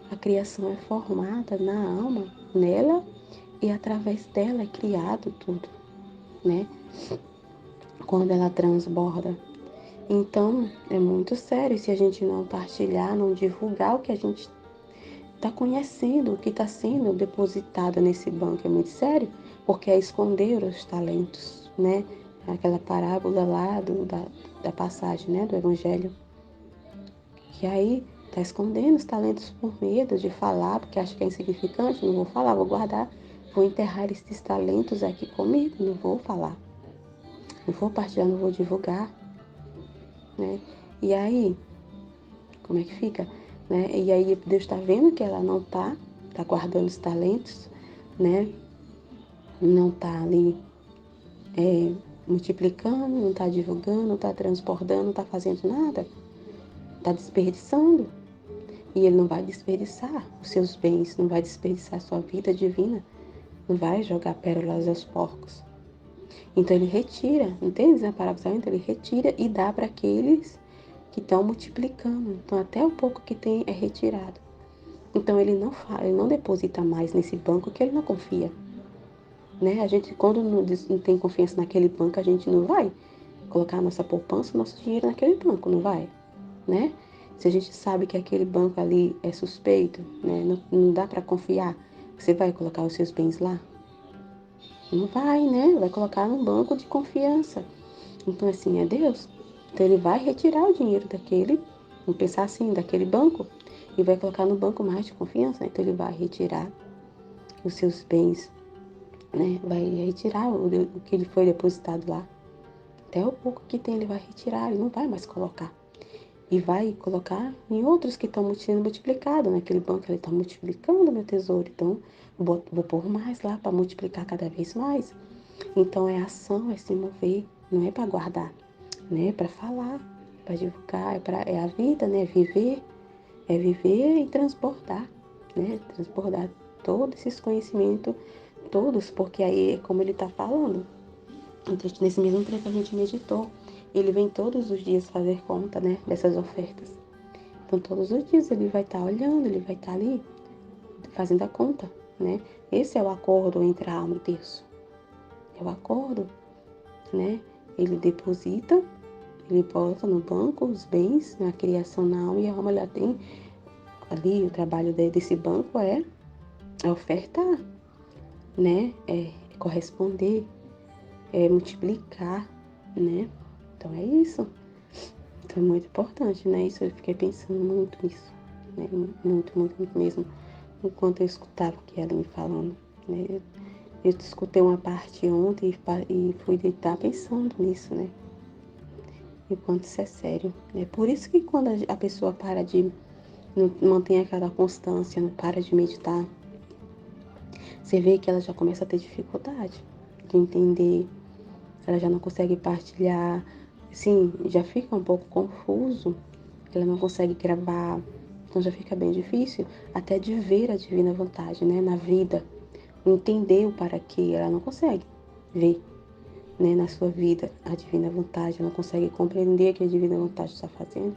A criação é formada na alma, nela, e através dela é criado tudo, né? Quando ela transborda. Então, é muito sério se a gente não partilhar, não divulgar o que a gente está conhecendo, o que está sendo depositado nesse banco. É muito sério, porque é esconder os talentos, né? Aquela parábola lá da passagem, né? Do Evangelho. Que aí está escondendo os talentos por medo de falar, porque acha que é insignificante. Não vou falar, vou guardar, vou enterrar esses talentos aqui comigo, não vou falar. Não vou partilhar, não vou divulgar, né? E aí, como é que fica? Né? E aí Deus está vendo que ela não está guardando os talentos, né? Não está ali multiplicando, não está divulgando, não está transbordando, não está fazendo nada. Está desperdiçando. E Ele não vai desperdiçar os seus bens, não vai desperdiçar a sua vida divina, não vai jogar pérolas aos porcos. Então Ele retira, entende a parábola? Então Ele retira e dá para aqueles que estão multiplicando. Então até o pouco que tem é retirado. Então ele não fala, ele não deposita mais nesse banco que ele não confia, né? A gente, quando não tem confiança naquele banco, a gente não vai colocar a nossa poupança, nosso dinheiro naquele banco, não vai, né? Se a gente sabe que aquele banco ali é suspeito, né? Não dá para confiar, você vai colocar os seus bens lá? Não vai, né? Vai colocar num banco de confiança. Então assim é Deus. Então ele vai retirar o dinheiro daquele, vamos pensar assim, daquele banco, e vai colocar no banco mais de confiança. Então ele vai retirar os seus bens, né? Vai retirar o que ele foi depositado lá. Até o pouco que tem ele vai retirar, ele não vai mais colocar. E vai colocar em outros que estão sendo multiplicados. Naquele banco ele está multiplicando meu tesouro. Então vou pôr mais lá para multiplicar cada vez mais. Então é ação, é se mover, não é para guardar, né? É para falar, para divulgar, é a vida, né? É viver e transbordar, né? Transbordar todos esses conhecimentos, todos, porque aí é como ele está falando. Então, nesse mesmo trecho que a gente meditou, ele vem todos os dias fazer conta, né? Dessas ofertas. Então, todos os dias ele vai estar olhando, ele vai estar ali fazendo a conta, né? Esse é o acordo entre a alma e Deus. É o acordo, né? Ele deposita, ele bota no banco os bens, a criação na alma, e a alma ela tem ali o trabalho desse banco é ofertar, né? É corresponder, é multiplicar, né? Então é isso. Então é muito importante, né? Isso eu fiquei pensando muito nisso, né? Muito, muito, muito mesmo, enquanto eu escutava o que ela me falando, né? Eu escutei uma parte ontem e fui deitar pensando nisso, né? E quanto isso é sério. É por isso que quando a pessoa para de não mantém aquela constância, não para de meditar, você vê que ela já começa a ter dificuldade de entender, ela já não consegue partilhar, assim, já fica um pouco confuso, ela não consegue gravar, então já fica bem difícil até de ver a divina vontade, né, na vida, entender o para quê, ela não consegue ver, né, na sua vida a divina vontade, ela não consegue compreender o que a divina vontade está fazendo,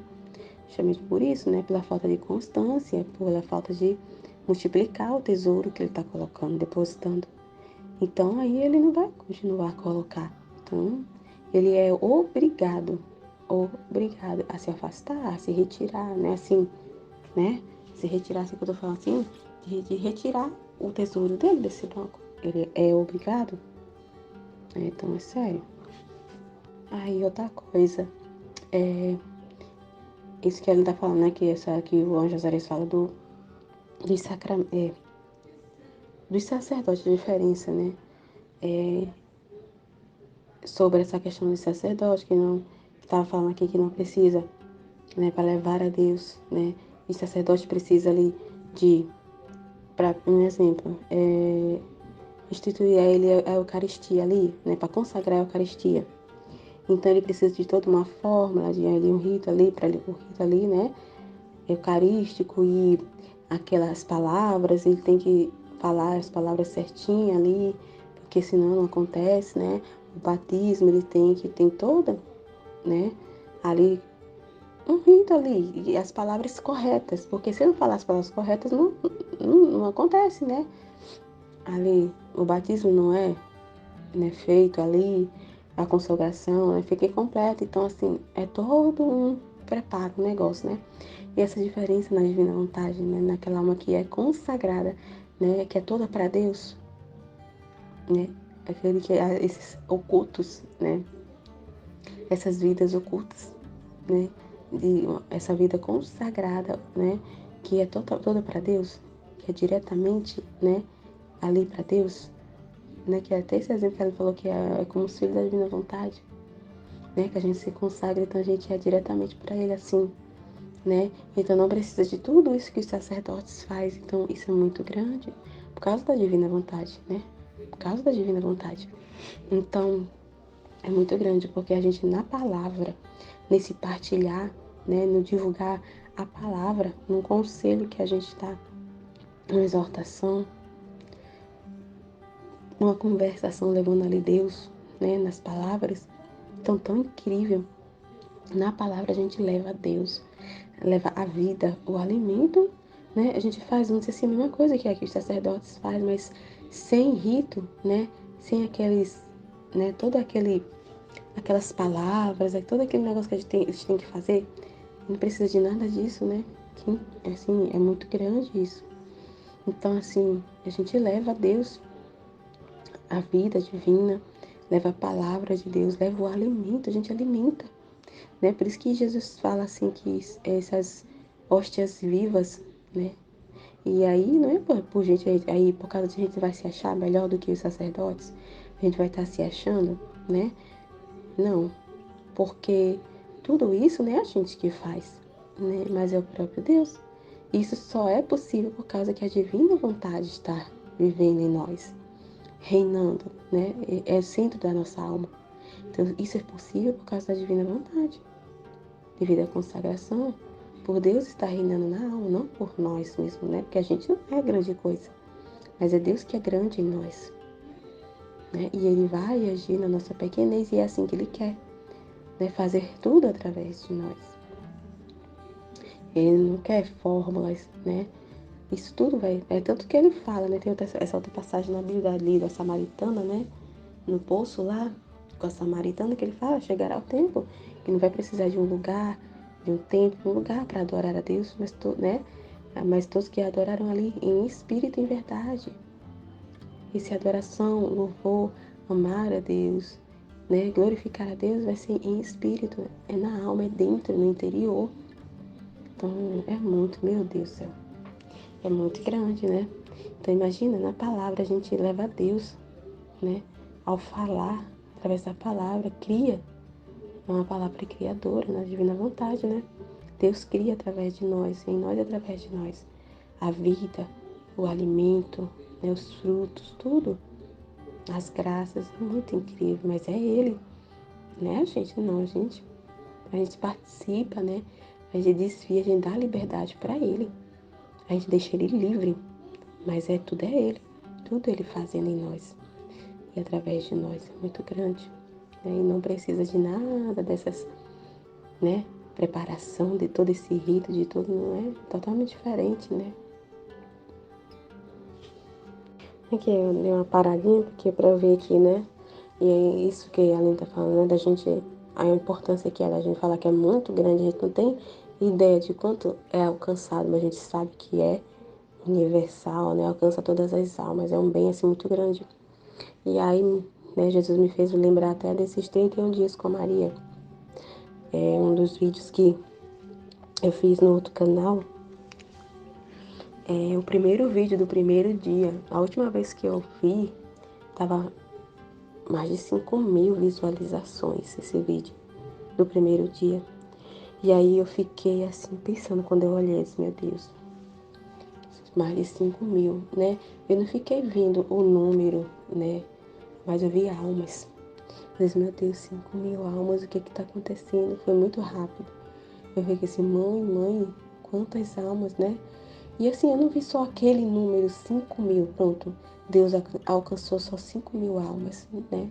justamente por isso, né, pela falta de constância, pela falta de multiplicar o tesouro que ele está colocando, depositando. Então aí ele não vai continuar a colocar. Então ele é obrigado a se afastar, a se retirar, né? Assim, né? Se retirar, assim que eu tô falando assim, de retirar o tesouro dele desse banco. Ele é obrigado. Então é sério. Aí outra coisa, isso que ele tá falando, né? Que o anjo Azares fala dos sacerdotes, de diferença, né? Sobre essa questão do sacerdote, que não estava falando aqui que não precisa, né, para levar a Deus, né? E sacerdote precisa ali de, para um exemplo, instituir a ele a Eucaristia ali, né, para consagrar a Eucaristia. Então ele precisa de toda uma fórmula, de ali um rito ali, para o rito ali, né, eucarístico e aquelas palavras, ele tem que falar as palavras certinhas ali, porque senão não acontece, né? O batismo ele tem toda, né, ali um rito ali, e as palavras corretas, porque se eu não falar as palavras corretas, não acontece, né? Ali, o batismo não é, né, feito ali, a consagração, né, fica incompleta, então, assim, é todo um preparo, um negócio, né? E essa diferença na divina vontade, né, naquela alma que é consagrada, né, que é toda para Deus, né? Aquele que esses ocultos, né? Essas vidas ocultas, né? De essa vida consagrada, né? Que é toda para Deus, que é diretamente, né? Ali para Deus, né? Que até esse exemplo que ele falou que é como os filhos da divina vontade, né? Que a gente se consagra, então a gente é diretamente para Ele assim, né? Então não precisa de tudo isso que os sacerdotes fazem, então isso é muito grande por causa da divina vontade, né? Por causa da divina vontade. Então é muito grande porque a gente na palavra, nesse partilhar, né, no divulgar a palavra, num conselho que a gente está, uma exortação, uma conversação levando ali Deus, né, nas palavras, então tão incrível. Na palavra a gente leva a Deus, leva a vida, o alimento, né? A gente faz, não sei se é a mesma coisa que aqui os sacerdotes fazem, mas sem rito, né? Sem aqueles, né? Aquelas palavras, todo aquele negócio que a gente tem que fazer, não precisa de nada disso, né? Que, assim, é muito grande isso. Então, assim, a gente leva a Deus a vida divina, leva a palavra de Deus, leva o alimento, a gente alimenta, né? Por isso que Jesus fala assim que essas hóstias vivas, né? E aí não é por gente aí por causa de a gente vai se achar melhor do que os sacerdotes, a gente vai estar se achando, né? Não, porque tudo isso não é a gente que faz, né? Mas é o próprio Deus. Isso só é possível por causa que a divina vontade está vivendo em nós, reinando, né? É o centro da nossa alma. Então, isso é possível por causa da divina vontade, devido à consagração, por Deus estar reinando na alma, não por nós mesmos, né? Porque a gente não é grande coisa, mas é Deus que é grande em nós, né? E Ele vai agir na nossa pequenez e é assim que Ele quer, né? Fazer tudo através de nós. Ele não quer fórmulas, né? Isso tudo vai. É tanto que ele fala, né? Tem essa outra passagem na Bíblia ali da Samaritana, né? No poço lá, com a Samaritana, que ele fala: chegará o tempo que não vai precisar de um lugar, de um templo, um lugar para adorar a Deus, né? Mas todos que adoraram ali em espírito e em verdade. Essa adoração, louvor, amar a Deus, né? Glorificar a Deus vai ser em espírito, é na alma, é dentro, no interior. Então, é muito, meu Deus do céu. É muito grande, né? Então imagina, na palavra a gente leva a Deus, né? Ao falar, através da palavra, cria. É uma palavra criadora, na divina vontade, né? Deus cria através de nós, em nós e através de nós. A vida, o alimento, né, os frutos, tudo. As graças, muito incrível, mas é Ele, né, a gente? Não, a gente participa, né? A gente desfia, a gente dá liberdade para Ele. A gente deixa Ele livre, mas tudo é Ele. Tudo Ele fazendo em nós e através de nós. É muito grande, né? E não precisa de nada dessas, né? Preparação de todo esse rito, de tudo, não é totalmente diferente, né? Aqui eu dei uma paradinha porque para ver aqui, né? E é isso que a Aline tá falando, né? Da gente, a importância que é da gente falar que é muito grande, a gente não tem ideia de quanto é alcançado, mas a gente sabe que é universal, né? Alcança todas as almas, é um bem assim muito grande. E aí, né, Jesus me fez lembrar até desses 31 dias com a Maria. É um dos vídeos que eu fiz no outro canal. É o primeiro vídeo do primeiro dia. A última vez que eu vi, tava mais de 5.000 visualizações esse vídeo do primeiro dia. E aí eu fiquei assim, pensando quando eu olhei, disse, meu Deus, mais de 5.000, né? Eu não fiquei vendo o número, né? Mas eu vi almas. Eu disse, meu Deus, 5.000 almas, o que tá acontecendo? Foi muito rápido. Eu fiquei assim, mãe, quantas almas, né? E assim, eu não vi só aquele número, 5.000, pronto. Deus alcançou só 5.000 almas, né?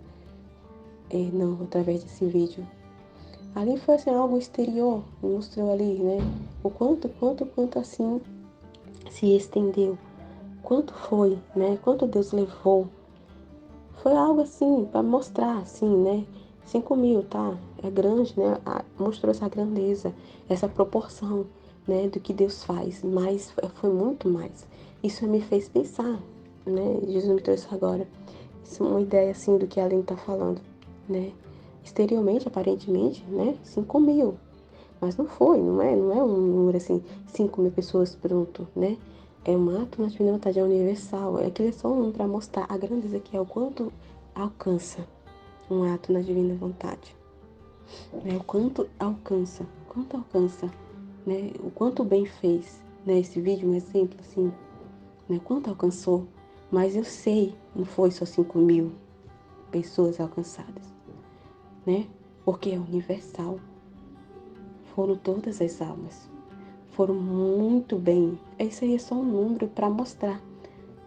Não, através desse vídeo. Ali foi assim, algo exterior, mostrou ali, né? O quanto assim se estendeu. Quanto foi, né? Quanto Deus levou. Foi algo assim, para mostrar, assim, né? 5.000, tá? É grande, né? Mostrou essa grandeza, essa proporção, né? Do que Deus faz. Mas foi muito mais. Isso me fez pensar, né? Jesus me trouxe agora. Isso é uma ideia, assim, do que a Aline tá falando, né? Exteriormente, aparentemente, né? 5.000. Mas não foi, não é um número assim, 5.000 pessoas, pronto, né? É um ato na divina vontade, é universal. Aquilo é só um número para mostrar a grandeza que é, o quanto alcança um ato na divina vontade. Né? Quanto alcança, né? O quanto bem fez, né? Esse vídeo, um exemplo, assim, né? Quanto alcançou. Mas eu sei, não foi só 5.000 pessoas alcançadas, né? Porque é universal. Foram todas as almas. Foram muito bem. Esse aí é só um número para mostrar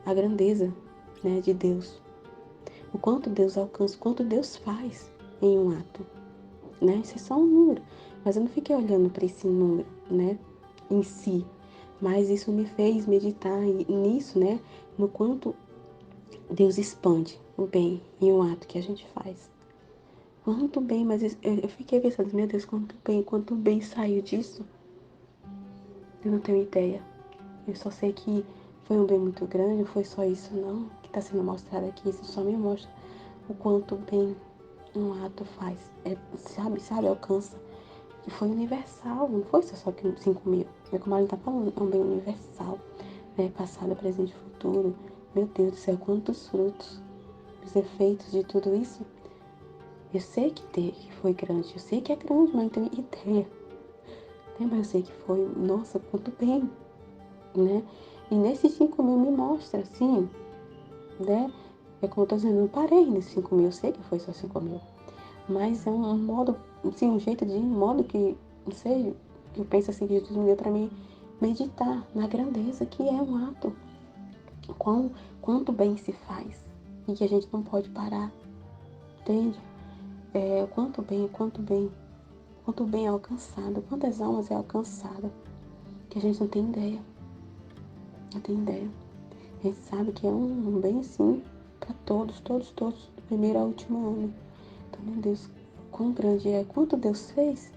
a grandeza, né, de Deus. O quanto Deus alcança, o quanto Deus faz em um ato, né? Isso é só um número. Mas eu não fiquei olhando para esse número, né, em si. Mas isso me fez meditar nisso, né, no quanto Deus expande o bem em um ato que a gente faz. Quanto bem, mas eu fiquei pensando, meu Deus, quanto bem saiu disso. Eu não tenho ideia. Eu só sei que foi um bem muito grande, não foi só isso não que está sendo mostrado aqui. Isso só me mostra o quanto bem um ato faz. Sabe, alcança. E foi universal, não foi só que 5.000. É como ela está falando, é um bem universal. Né? Passado, presente e futuro. Meu Deus do céu, quantos frutos, os efeitos de tudo isso. Eu sei que foi grande, eu sei que é grande, mas não tenho ideia. Mas eu sei que foi, nossa, quanto bem, né? E nesses 5.000 me mostra, assim, né? É como eu tô dizendo, eu não parei nesses 5.000, eu sei que foi só 5.000. Mas é um modo, assim, um modo que, não sei, que eu penso assim, que Jesus me deu pra mim meditar na grandeza que é um ato. Quanto bem se faz. E que a gente não pode parar, entende? Quanto bem é alcançado, quantas almas é alcançada, que a gente não tem ideia. Não tem ideia. A gente sabe que é um bem assim para todos, do primeiro ao último ano. Então, meu Deus, quão grande é, quanto Deus fez.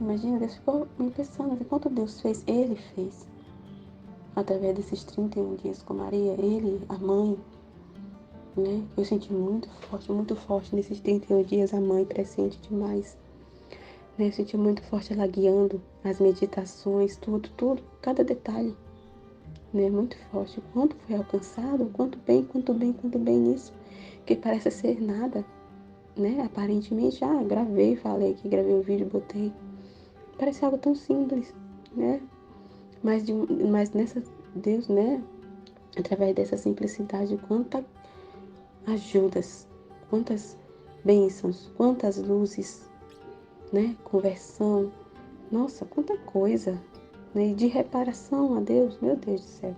Imagina, Deus ficou me pensando, quanto Deus fez, Ele fez. Através desses 31 dias com Maria, Ele, a mãe, né? Eu senti muito forte nesses 31 dias a mãe presente demais. Né? Eu senti muito forte ela guiando as meditações, tudo, cada detalhe. Né, muito forte. Quanto foi alcançado, quanto bem nisso, que parece ser nada, né? Aparentemente, gravei, falei que gravei um vídeo, botei, Parece algo tão simples, né? Mas nessa, Deus, né? Através dessa simplicidade, quantas ajudas, quantas bênçãos, quantas luzes, né? Conversão, nossa, quanta coisa, né? E de reparação a Deus, meu Deus do céu.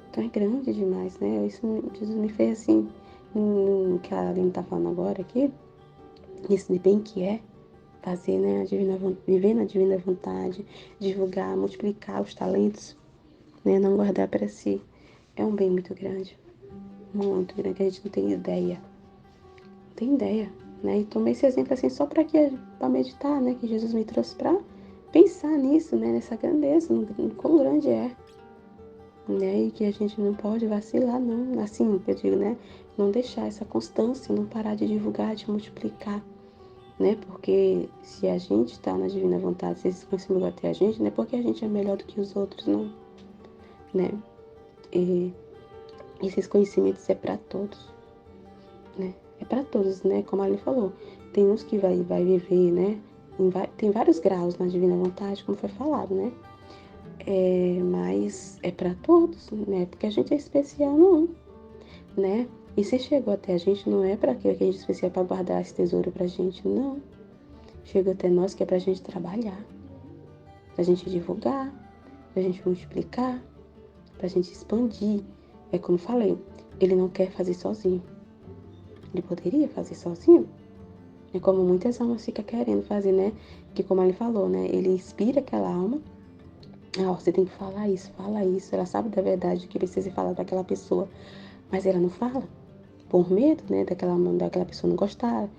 Então é grande demais, né? Jesus me fez assim, no que a Aline tá falando agora aqui, isso de bem que é fazer, né, viver na divina vontade, divulgar, multiplicar os talentos, né, não guardar para si. É um bem muito grande, que a gente não tem ideia. Não tem ideia, né? E tomei esse exemplo assim só para meditar, né, que Jesus me trouxe para pensar nisso, né, nessa grandeza, no quão grande é, né? E que a gente não pode vacilar, não. Assim, eu digo, né, não deixar essa constância, não parar de divulgar, de multiplicar, né? Porque se a gente está na divina vontade, se esse conhecimento até a gente, não é porque a gente é melhor do que os outros, não, né? E esses conhecimentos é para todos, né? É para todos, né? Como a Ali falou, tem uns que vai viver, né? Tem vários graus na divina vontade, como foi falado, né? Mas é para todos, né? Porque a gente é especial, não, né? E se chegou até a gente, não é para aquele que a gente é especial para guardar esse tesouro pra gente, não. Chega até nós que é pra gente trabalhar, pra gente divulgar, pra gente multiplicar, pra gente expandir. É como eu falei, ele não quer fazer sozinho. Ele poderia fazer sozinho. É como muitas almas ficam querendo fazer, né? Que como ele falou, né? Ele inspira aquela alma. Ah, ó, você tem que falar isso, fala isso. Ela sabe da verdade que precisa ser falado para aquela pessoa, mas ela não fala. Por medo, né? Daquela pessoa não gostar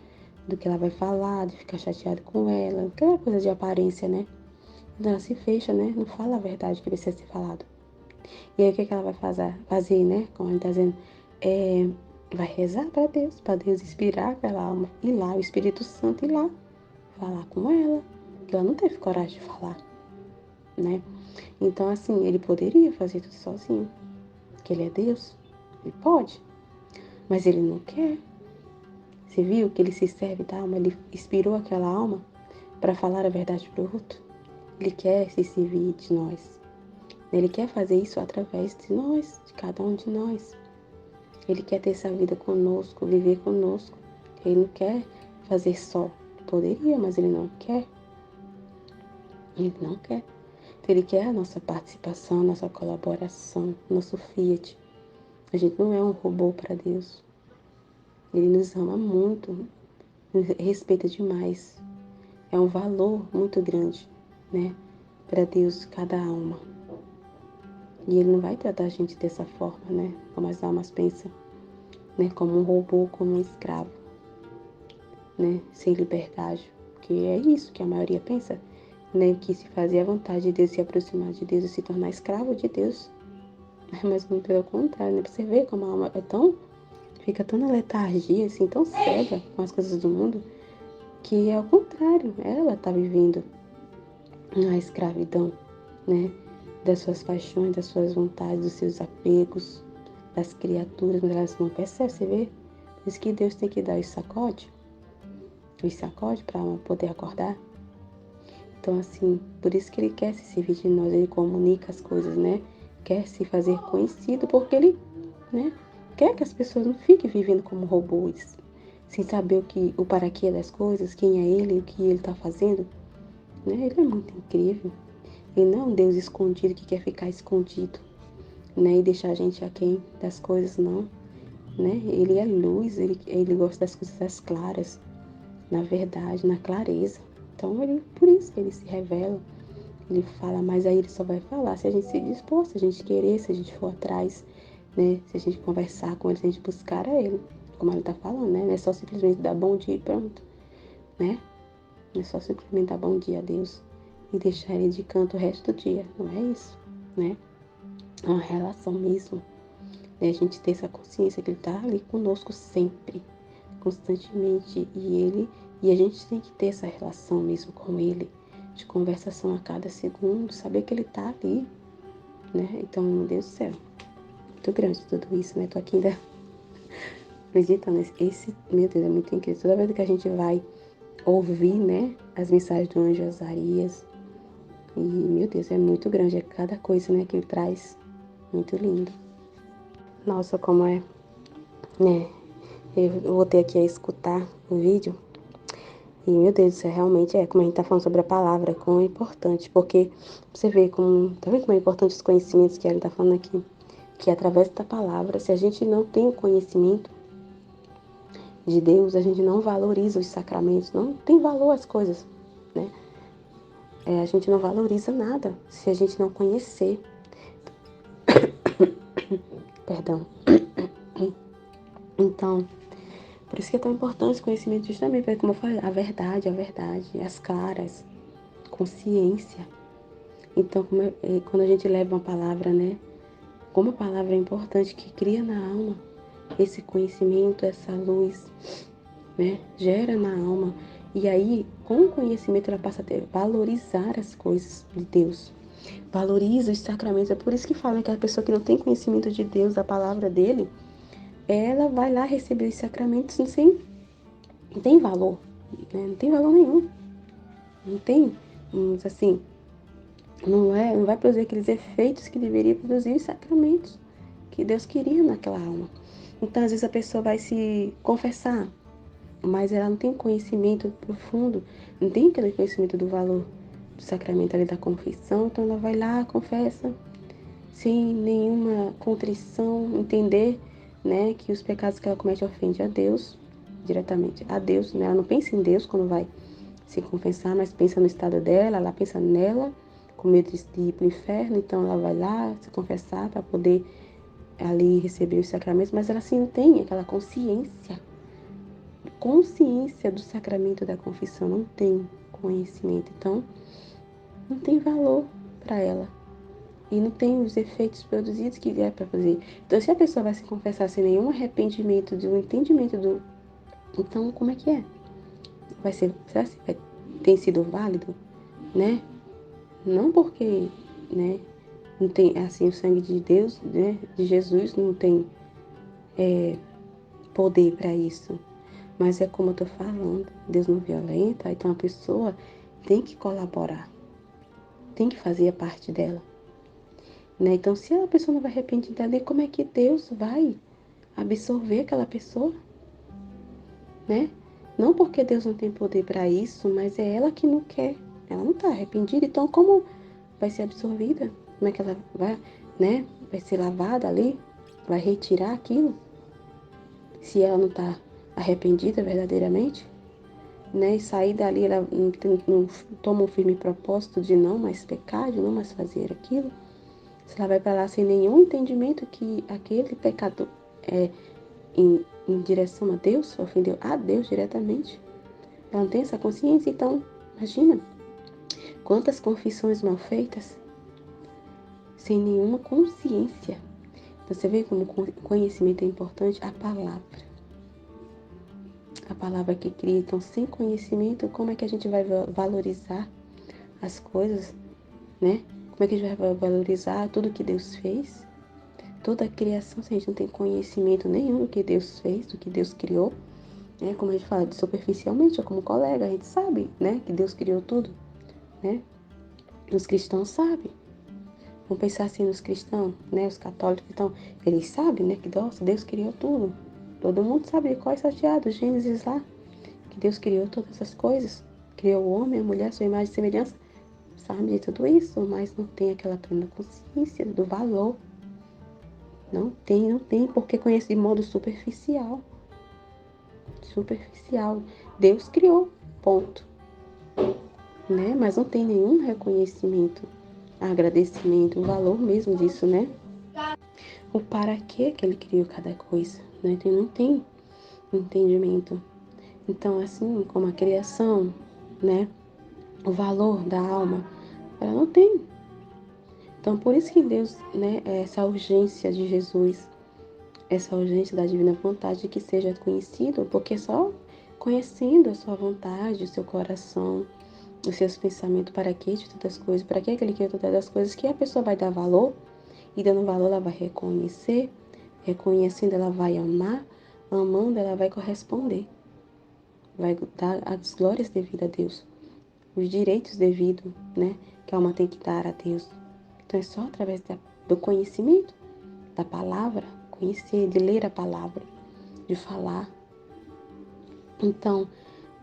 do que ela vai falar, de ficar chateada com ela. Aquela coisa de aparência, né? Então ela se fecha, né? Não fala a verdade que precisa ser falado. E aí o que ela vai fazer, né? Como ele está dizendo, vai rezar para Deus inspirar aquela alma, ir lá, o Espírito Santo ir lá, falar com ela, que ela não teve coragem de falar, né? Então, assim, ele poderia fazer tudo sozinho, que ele é Deus, ele pode, mas ele não quer. Você viu que ele se serve da alma, ele inspirou aquela alma para falar a verdade para o outro? Ele quer se servir de nós. Ele quer fazer isso através de nós, de cada um de nós. Ele quer ter essa vida conosco, viver conosco. Ele não quer fazer só. Ele poderia, mas ele não quer. Ele não quer. Então, ele quer a nossa participação, a nossa colaboração, nosso fiat. A gente não é um robô para Deus. Ele nos ama muito, nos respeita demais. É um valor muito grande, né? Para Deus, cada alma. E ele não vai tratar a gente dessa forma, né? Como as almas pensam, né? Como um robô, como um escravo, né? Sem liberdade. Porque é isso que a maioria pensa, né? Que se fazer a vontade de Deus, se aproximar de Deus e se tornar escravo de Deus. Mas muito pelo contrário, né? Pra você ver como a alma fica tão na letargia, assim, tão cega com as coisas do mundo, que é o contrário. Ela tá vivendo na escravidão, né? Das suas paixões, das suas vontades, dos seus apegos, das criaturas, mas elas não percebem, você vê? Por isso que Deus tem que dar os sacode para ela poder acordar. Então, assim, por isso que ele quer se servir de nós, ele comunica as coisas, né? Quer se fazer conhecido, porque ele, né? Quer que as pessoas não fiquem vivendo como robôs, sem saber o para quê das coisas, quem é ele, o que ele está fazendo, né? Ele é muito incrível. Ele não é um Deus escondido que quer ficar escondido, né? E deixar a gente aquém das coisas, não, né? Ele é luz, ele gosta das coisas claras, na verdade, na clareza. Então, por isso que ele se revela, ele fala, mas aí ele só vai falar se a gente se dispor, se a gente querer, se a gente for atrás, né? Se a gente conversar com ele, se a gente buscar a ele, como ele tá falando, né? Não é só simplesmente dar bom dia e pronto, né? Não é só simplesmente dar bom dia a Deus e deixar ele de canto o resto do dia, não é isso, né? É uma relação mesmo, né? A gente ter essa consciência que ele tá ali conosco sempre, constantemente, e a gente tem que ter essa relação mesmo com ele, de conversação a cada segundo, saber que ele tá ali, né? Então, meu Deus do céu, muito grande tudo isso, né? Tô aqui ainda acreditando, esse, meu Deus, é muito incrível. Toda vez que a gente vai, ouvir, né, as mensagens do anjo Azarias. E, meu Deus, é muito grande, é cada coisa, né, que ele traz. Muito lindo. Nossa, como é, né? Eu voltei aqui a escutar o vídeo. E, meu Deus, isso realmente como a gente tá falando sobre a palavra, como é importante. Porque você vê como, tá vendo como é importante os conhecimentos que a gente tá falando aqui? Que através da palavra, se a gente não tem o conhecimento de Deus, a gente não valoriza os sacramentos, não tem valor as coisas, né? A gente não valoriza nada se a gente não conhecer. Perdão. Então, por isso que é tão importante o conhecimento, justamente, porque, como eu falei, a verdade, as claras, consciência. Então, quando a gente leva uma palavra, né? Como a palavra é importante, que cria na alma esse conhecimento, essa luz, né? Gera na alma. E aí, com o conhecimento, ela passa a valorizar as coisas de Deus. Valoriza os sacramentos. É por isso que fala que a pessoa que não tem conhecimento de Deus, da palavra dele, ela vai lá receber os sacramentos sem não tem valor, né? Não tem valor nenhum. Não tem, assim, não vai produzir aqueles efeitos que deveria produzir os sacramentos que Deus queria naquela alma. Então, às vezes a pessoa vai se confessar, mas ela não tem conhecimento profundo, não tem aquele conhecimento do valor do sacramento ali da confissão, então ela vai lá, confessa, sem nenhuma contrição, entender, né, que os pecados que ela comete ofendem a Deus, diretamente a Deus, né? Ela não pensa em Deus quando vai se confessar, mas pensa no estado dela, ela pensa nela, com medo de ir para o inferno, então ela vai lá se confessar para poder ali receber os sacramentos, mas ela sim tem aquela consciência do sacramento da confissão, não tem conhecimento, então não tem valor para ela. E não tem os efeitos produzidos que vier para fazer. Então, se a pessoa vai se confessar sem nenhum arrependimento, de um entendimento do. Então, como é que é? Vai ser. Será que tem sido válido? Né? Não porque, né? Não tem, assim, o sangue de Deus, né? De Jesus não tem poder para isso. Mas é como eu tô falando, Deus não violenta, então a pessoa tem que colaborar, tem que fazer a parte dela. Né? Então, se a pessoa não vai arrepender dali, como é que Deus vai absorver aquela pessoa? Né? Não porque Deus não tem poder para isso, mas é ela que não quer. Ela não está arrependida, então como vai ser absorvida? Como é que ela vai, né? Vai ser lavada ali? Vai retirar aquilo? Se ela não está arrependida verdadeiramente? Né? E sair dali, ela não toma um firme propósito de não mais pecar, de não mais fazer aquilo. Se ela vai para lá sem nenhum entendimento que aquele pecador é em direção a Deus, ofendeu a Deus diretamente, ela não tem essa consciência, então, imagina, quantas confissões mal feitas, sem nenhuma consciência. Você vê como o conhecimento é importante? A palavra que cria. Então, sem conhecimento, como é que a gente vai valorizar as coisas, né? Como é que a gente vai valorizar tudo que Deus fez? Toda a criação, se a gente não tem conhecimento nenhum do que Deus fez, do que Deus criou, né? Como a gente fala superficialmente, ou como colega, a gente sabe, né? Que Deus criou tudo, né? Os cristãos sabem. Vamos pensar assim nos cristãos, né? Os católicos, então, eles sabem, né? Que nossa, Deus criou tudo. Todo mundo sabe de qual é salteado, Gênesis lá, que Deus criou todas as coisas. Criou o homem, a mulher, sua imagem e semelhança. Sabe de tudo isso, mas não tem aquela plena consciência do valor. Não tem, porque conhece de modo superficial. Superficial. Deus criou, ponto. Né? Mas não tem nenhum reconhecimento, agradecimento, o valor mesmo disso, né? O para quê que ele criou cada coisa, né? Então, não tem entendimento. Então, assim como a criação, né? O valor da alma, ela não tem. Então, por isso que Deus, né? Essa urgência de Jesus, essa urgência da divina vontade de que seja conhecido, porque só conhecendo a sua vontade, o seu coração, os seus pensamentos, para que de todas as coisas, para que ele quer todas as coisas, que a pessoa vai dar valor, e dando valor ela vai reconhecer, reconhecendo ela vai amar, amando ela vai corresponder. vai dar as glórias devidas a Deus, os direitos devidos, né, que a alma tem que dar a Deus. Então é só através do conhecimento da palavra, conhecer, de ler a palavra, de falar. Então,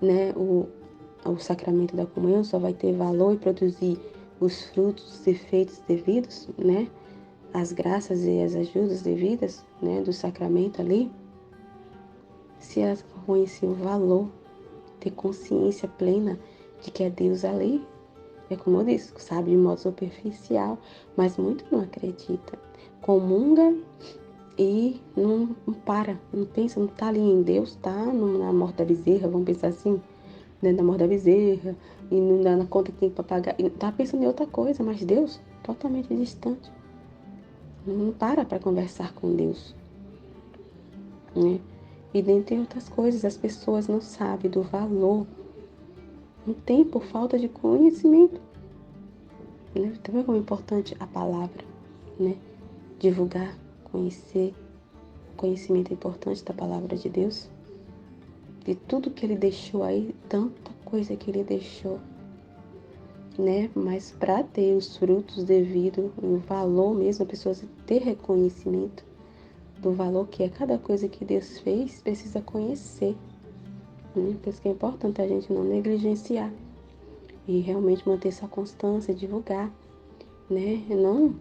né, o sacramento da comunhão só vai ter valor e produzir os frutos, os efeitos devidos, né, as graças e as ajudas devidas, né, do sacramento ali, se elas conhecer o valor, ter consciência plena de que é Deus ali. É como eu disse, sabe, de modo superficial, mas muito não acredita. Comunga e não para, não pensa, não tá ali em Deus, tá na morte da bezerra, vamos pensar assim, né, na morte da bezerra, e não dá na conta que tem para pagar, e tá pensando em outra coisa, mas Deus, totalmente distante. Não para conversar com Deus, né? E dentre outras coisas, as pessoas não sabem do valor, não tem por falta de conhecimento, né? Também como é importante a palavra, né? Divulgar, conhecer, conhecimento é importante da palavra de Deus, de tudo que Ele deixou aí, tanta coisa que Ele deixou, né? Mas para ter os frutos devidos, o valor mesmo, a pessoa ter reconhecimento do valor que é cada coisa que Deus fez, precisa conhecer, né? Por isso que é importante a gente não negligenciar e realmente manter essa constância, divulgar, né? Não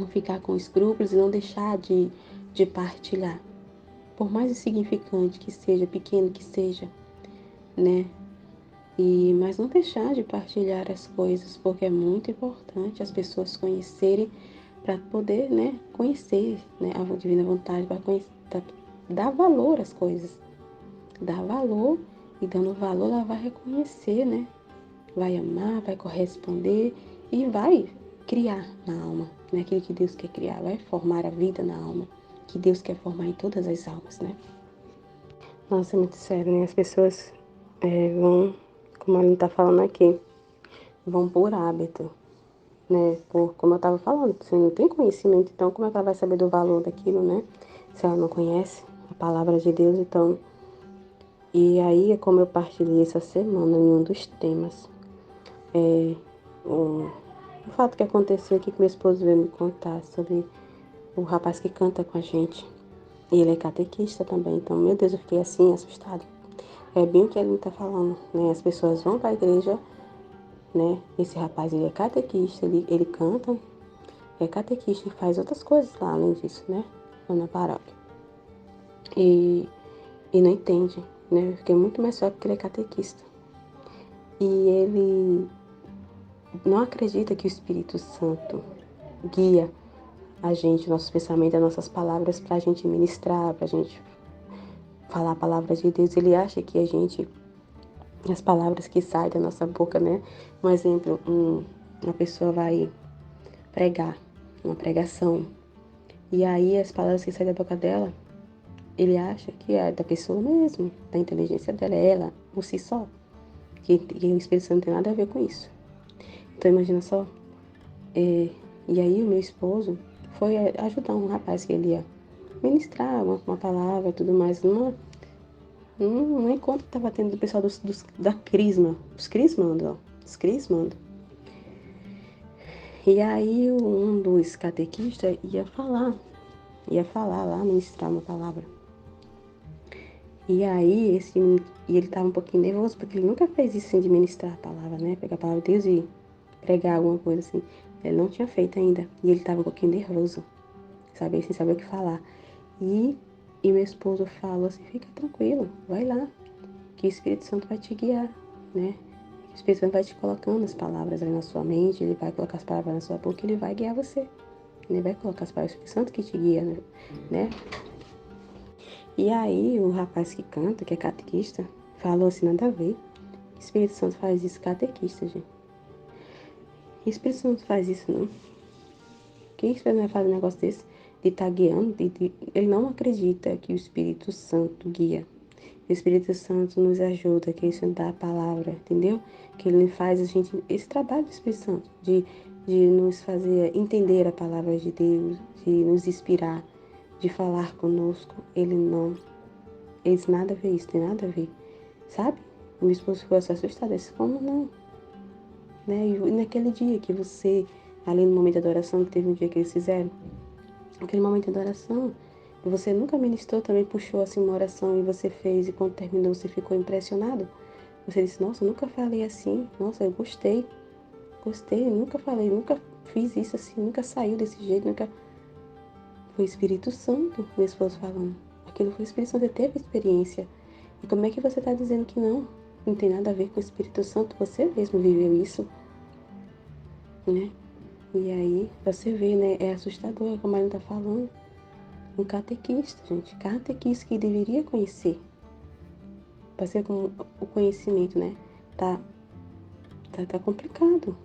ficar com escrúpulos e não deixar de partilhar. Por mais insignificante que seja, pequeno que seja, né? Mas não deixar de partilhar as coisas, porque é muito importante as pessoas conhecerem para poder, né, conhecer, né, a divina vontade, para dar valor às coisas. Dar valor, e dando valor ela vai reconhecer, né? Vai amar, vai corresponder e vai criar na alma, né? Aquilo que Deus quer criar, vai formar a vida na alma, que Deus quer formar em todas as almas, né? Nossa, é muito sério, né? As pessoas vão, como a Aline tá falando aqui, vão por hábito, né? Como eu tava falando, você não tem conhecimento, então como é que ela vai saber do valor daquilo, né? Se ela não conhece a palavra de Deus, então... E aí é como eu partilhei essa semana em um dos temas. O fato que aconteceu aqui que meu esposo veio me contar sobre o rapaz que canta com a gente. E ele é catequista também, então, meu Deus, eu fiquei assim, assustada. É bem o que ele tá falando, né? As pessoas vão para a igreja, né? Esse rapaz, ele é catequista, ele canta, é catequista e faz outras coisas lá, além disso, né? Lá na paróquia. E não entende, né? Eu fiquei muito mais só porque ele é catequista. E ele não acredita que o Espírito Santo guia a gente, nossos pensamentos, as nossas palavras para a gente ministrar, para a gente falar a palavra de Deus. Ele acha que a gente, as palavras que saem da nossa boca, né? Um exemplo, uma pessoa vai pregar, uma pregação, e aí as palavras que saem da boca dela, ele acha que é da pessoa mesmo, da inteligência dela, é ela, por si só, que o Espírito Santo não tem nada a ver com isso. Então imagina só, e aí o meu esposo foi ajudar um rapaz que ele ia ministrar uma palavra e tudo mais, num encontro que estava tendo do pessoal da Crisma, os Crismando, ó, os Crismando. E aí um dos catequistas ia falar lá, ministrar uma palavra. E aí ele estava um pouquinho nervoso, porque ele nunca fez isso assim, de ministrar a palavra, né? Pegar a palavra de Deus e pregar alguma coisa assim. Ele não tinha feito ainda. E ele estava um pouquinho nervoso, sabe? Sem saber o que falar. E meu esposo falou assim, fica tranquilo, vai lá, que o Espírito Santo vai te guiar, né? O Espírito Santo vai te colocando as palavras aí na sua mente, ele vai colocar as palavras na sua boca, ele vai guiar você. Ele vai colocar as palavras do Espírito Santo que te guia, né? E aí o rapaz que canta, que é catequista, falou assim, nada a ver. O Espírito Santo faz isso, catequista, gente. O Espírito Santo faz isso, não. Quem Espírito vai fazer um negócio desse? De estar guiando, ele não acredita que o Espírito Santo guia. O Espírito Santo nos ajuda, que isso dá a palavra, entendeu? Que ele faz a gente, esse trabalho do Espírito Santo, de nos fazer entender a palavra de Deus, de nos inspirar, de falar conosco. Eles nada a ver isso, tem nada a ver. sabe? O meu esposo ficou assim, assustado, eu disse, como não? Né? E naquele dia que você, ali no momento da adoração, que teve um dia que eles fizeram, aquele momento de adoração, e você nunca ministrou, também puxou assim uma oração e você fez, e quando terminou você ficou impressionado. Você disse, nossa, eu nunca falei assim, nossa, eu gostei, nunca falei, nunca fiz isso assim, nunca saiu desse jeito, nunca... Foi o Espírito Santo, meu esposo falando. Aquilo foi o Espírito Santo, você teve experiência. E como é que você está dizendo que não? Não tem nada a ver com o Espírito Santo, você mesmo viveu isso, né? E aí, você vê, né? É assustador, como ele está falando. Um catequista, gente. Catequista que deveria conhecer. Para ser com o conhecimento, né? Tá complicado.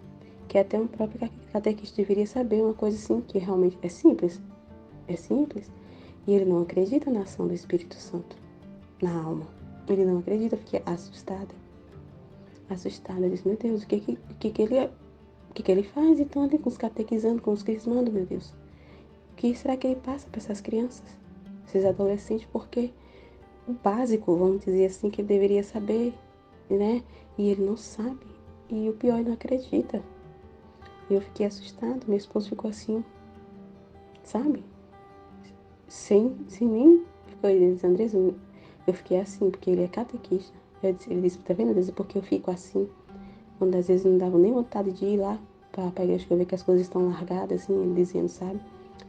Que até um próprio catequista deveria saber uma coisa assim, que realmente é simples. É simples. E ele não acredita na ação do Espírito Santo na alma. Ele não acredita porque é assustada. Assustada, diz, meu Deus, o que ele faz então ali com os catequizando, com os crismando, meu Deus? O que será que ele passa para essas crianças, esses adolescentes? Porque o básico, vamos dizer assim, que ele deveria saber, né? E ele não sabe. E o pior, ele não acredita. E eu fiquei assustada, meu esposo ficou assim, sabe? Sem nem... Ficou ele dizendo, Andrés, eu fiquei assim, porque ele é catequista. Ele disse, tá vendo, Andrés, porque eu fico assim. Quando às vezes não dava nem vontade de ir lá para a igreja, que eu ver que as coisas estão largadas, assim, ele dizendo, sabe?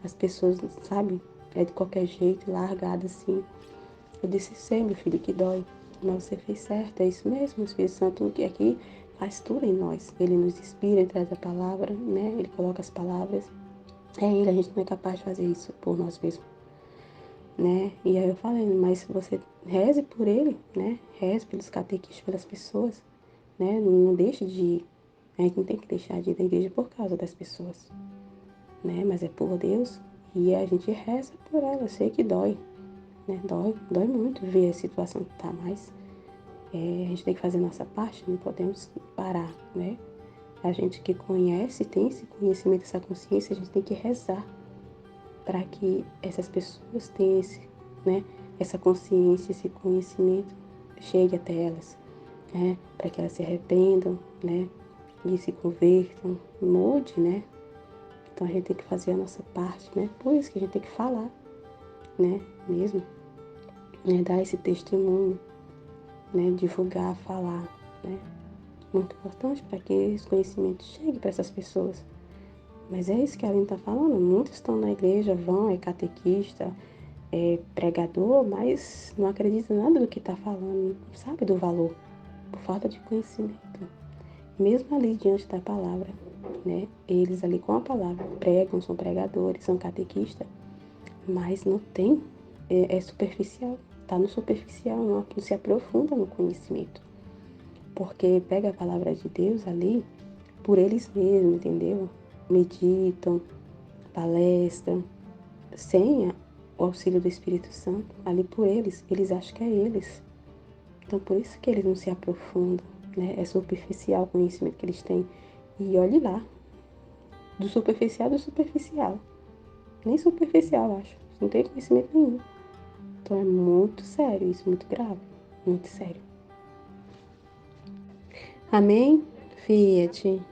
As pessoas, sabe? É de qualquer jeito, largadas, assim. Eu disse, sei, meu filho, que dói. Mas você fez certo, é isso mesmo. O Espírito Santo que aqui faz tudo em nós. Ele nos inspira, ele traz a palavra, né? Ele coloca as palavras. É ele, a gente não é capaz de fazer isso por nós mesmos, né? E aí eu falei, mas você reze por ele, né? Reze pelos catequistas, pelas pessoas, né? Não deixe de ir. A gente não tem que deixar de ir da igreja por causa das pessoas, né? Mas é por Deus e a gente reza por ela. Eu sei que dói, né? Dói muito ver a situação que tá, mas a gente tem que fazer a nossa parte, não podemos parar, né? A gente que conhece, tem esse conhecimento, essa consciência, a gente tem que rezar para que essas pessoas tenham né, essa consciência, esse conhecimento chegue até elas, né? Para que elas se arrependam, né? E se convertam, mude, né? Então a gente tem que fazer a nossa parte, né? Por isso que a gente tem que falar, né? Mesmo, né? Dar esse testemunho, né? Divulgar, falar, né? Muito importante para que esse conhecimento chegue para essas pessoas. Mas é isso que a Aline está falando. Muitos estão na igreja, vão, é catequista, é pregador, mas não acredita nada do que está falando, não sabe do valor, por falta de conhecimento. Mesmo ali diante da palavra, né? Eles ali com a palavra pregam, são pregadores, são catequistas, mas não tem, é superficial, tá no superficial, não se aprofunda no conhecimento. Porque pega a palavra de Deus ali por eles mesmos, entendeu? Meditam, palestram, sem o auxílio do Espírito Santo, ali por eles acham que é eles. Então por isso que eles não se aprofundam, né? É superficial o conhecimento que eles têm. E olhe lá, do superficial. Nem superficial, acho. Não tem conhecimento nenhum. Então é muito sério isso, muito grave. Muito sério. Amém? Fiat.